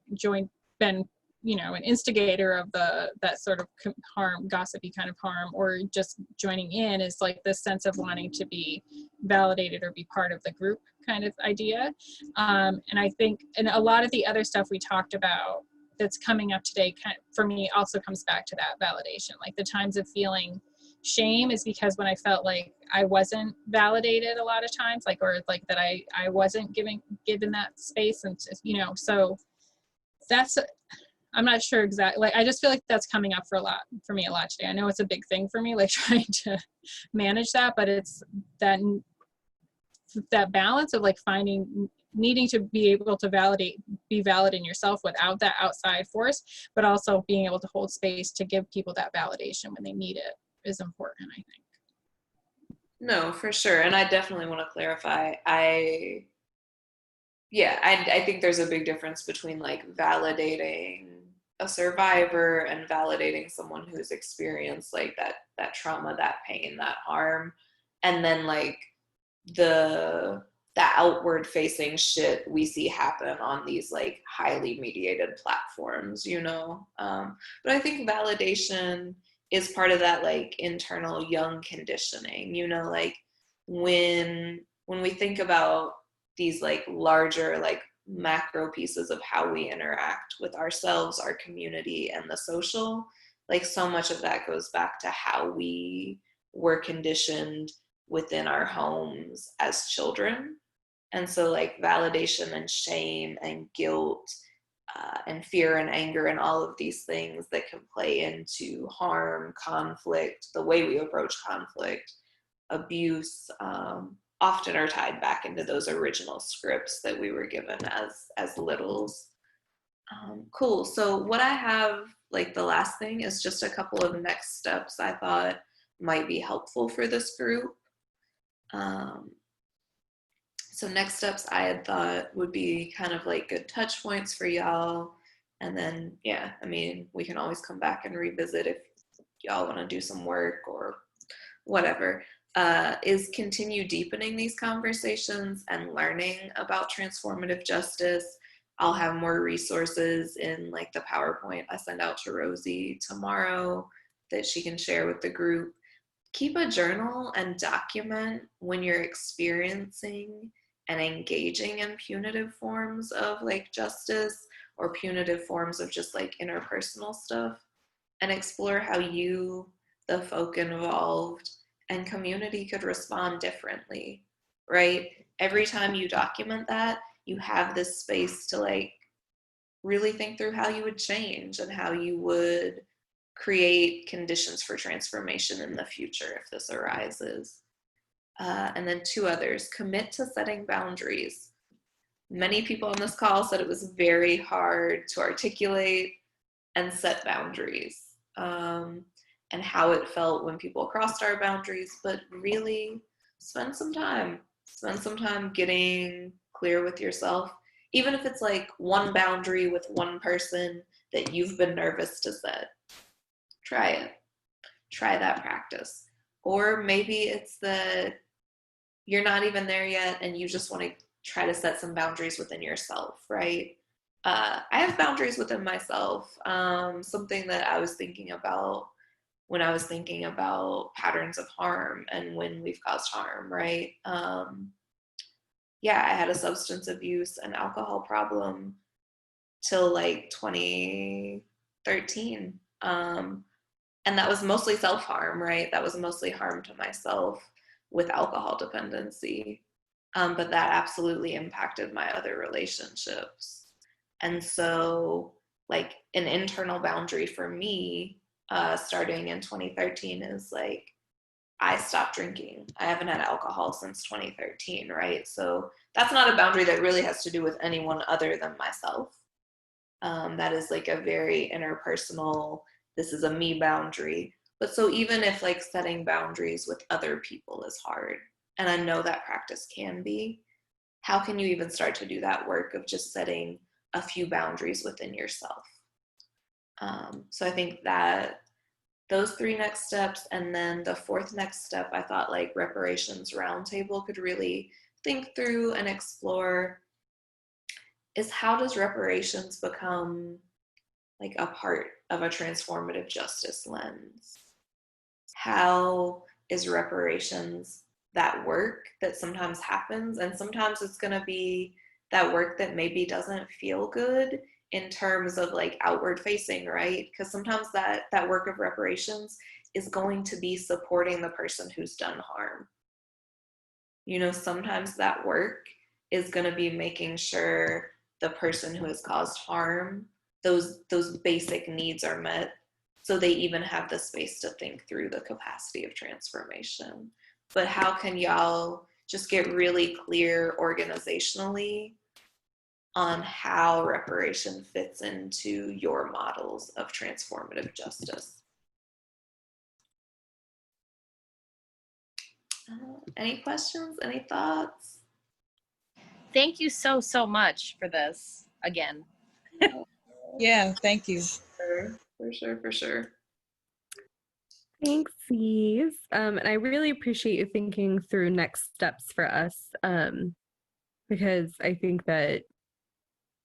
been, you know, an instigator of that sort of harm, gossipy kind of harm, or just joining in, is like this sense of wanting to be validated or be part of the group kind of idea. And I think, and a lot of the other stuff we talked about that's coming up today kind of, for me, also comes back to that validation. Like the times of feeling shame is because when I felt like I wasn't validated a lot of times, like, or like that I wasn't given that space, and you know, so that's, I'm not sure exactly, like I just feel like that's coming up for me a lot today. I know it's a big thing for me, like trying to manage that, but it's that balance of like needing to be able to be valid in yourself without that outside force, but also being able to hold space to give people that validation when they need it is important, I think. No, for sure. And I definitely want to clarify. I think there's a big difference between like validating a survivor and validating someone who's experienced like that trauma, that pain, that harm, and then like the outward facing shit we see happen on these like highly mediated platforms, you know. But I think validation is part of that like internal young conditioning, you know, like when we think about these like larger like macro pieces of how we interact with ourselves, our community, and the social, like so much of that goes back to how we were conditioned within our homes as children. And so like validation and shame and guilt and fear and anger and all of these things that can play into harm, conflict, the way we approach conflict, abuse, often are tied back into those original scripts that we were given as littles. Cool. So what I have, like the last thing, is just a couple of next steps I thought might be helpful for this group. So next steps I had thought would be kind of like good touch points for y'all. And then, yeah, I mean, we can always come back and revisit if y'all want to do some work or whatever, is continue deepening these conversations and learning about transformative justice. I'll have more resources in like the PowerPoint I send out to Rosie tomorrow that she can share with the group. Keep a journal and document when you're experiencing and engaging in punitive forms of like justice or punitive forms of just like interpersonal stuff, and explore how you, the folk involved, and community could respond differently, right? Every time you document that, you have this space to like really think through how you would change and how you would create conditions for transformation in the future if this arises. And then 2 others, commit to setting boundaries. Many people on this call said it was very hard to articulate and set boundaries, and how it felt when people crossed our boundaries, but really spend some time getting clear with yourself, even if it's like one boundary with one person that you've been nervous to set. Try that practice. Or maybe it's that you're not even there yet and you just want to try to set some boundaries within yourself, right? I have boundaries within myself. Something that I was thinking about when I was thinking about patterns of harm and when we've caused harm, right? Yeah, I had a substance abuse and alcohol problem till like 2013. And that was mostly self-harm, right? That was mostly harm to myself with alcohol dependency. But that absolutely impacted my other relationships. And so like an internal boundary for me, starting in 2013 is like, I stopped drinking. I haven't had alcohol since 2013, right? So that's not a boundary that really has to do with anyone other than myself. That is like a very interpersonal, this is a me boundary. But so even if like setting boundaries with other people is hard, and I know that practice can be, how can you even start to do that work of just setting a few boundaries within yourself? So I think that those 3 next steps, and then the 4th next step, I thought like reparations roundtable could really think through and explore, is how does reparations become like a part of a transformative justice lens? How is reparations that work that sometimes happens, and sometimes it's going to be that work that maybe doesn't feel good in terms of like outward facing, right? Because sometimes that work of reparations is going to be supporting the person who's done harm. You know, sometimes that work is going to be making sure the person who has caused harm, those basic needs are met, so they even have the space to think through the capacity of transformation. But how can y'all just get really clear organizationally on how reparation fits into your models of transformative justice? Any questions? Any thoughts? Thank you so much for this again. Yeah, thank you. For sure. Thanks, C's. And I really appreciate you thinking through next steps for us, because I think that,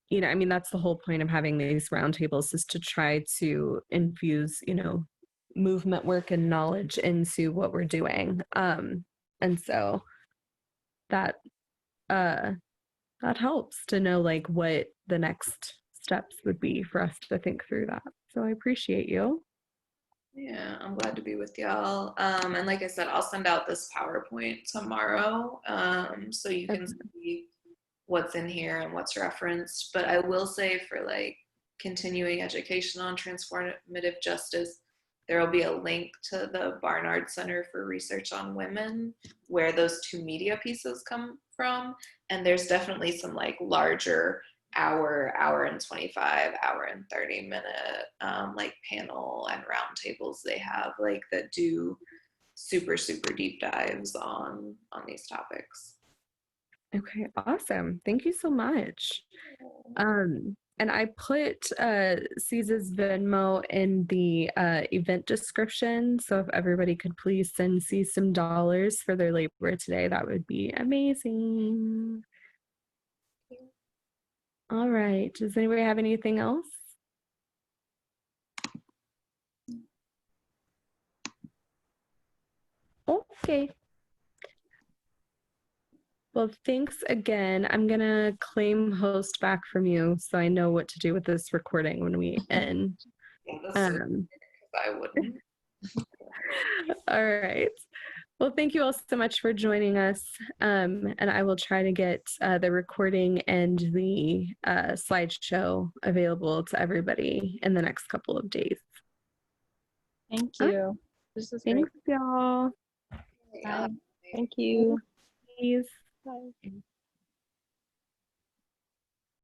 you know, I mean, that's the whole point of having these roundtables, is to try to infuse, you know, movement work and knowledge into what we're doing. And so that helps to know like what the next steps would be for us to think through that. So I appreciate you. Yeah, I'm glad to be with y'all. And like I said, I'll send out this PowerPoint tomorrow, so you can see what's in here and what's referenced. But I will say for like continuing education on transformative justice, there will be a link to the Barnard Center for Research on Women, where those two media pieces come from. And there's definitely some like larger hour and 25, hour and 30-minute like panel and roundtables they have like that do super deep dives on these topics. Okay, awesome. Thank you so much. And I put C's Venmo in the event description. So if everybody could please send C some dollars for their labor today, that would be amazing. All right. Does anybody have anything else? Okay. Well, thanks again. I'm going to claim host back from you so I know what to do with this recording when we end. I wouldn't. All right. Well, thank you all so much for joining us. And I will try to get the recording and the slideshow available to everybody in the next couple of days. Thank you. This is great. Thanks, y'all. Bye. Thank you. Please. Bye.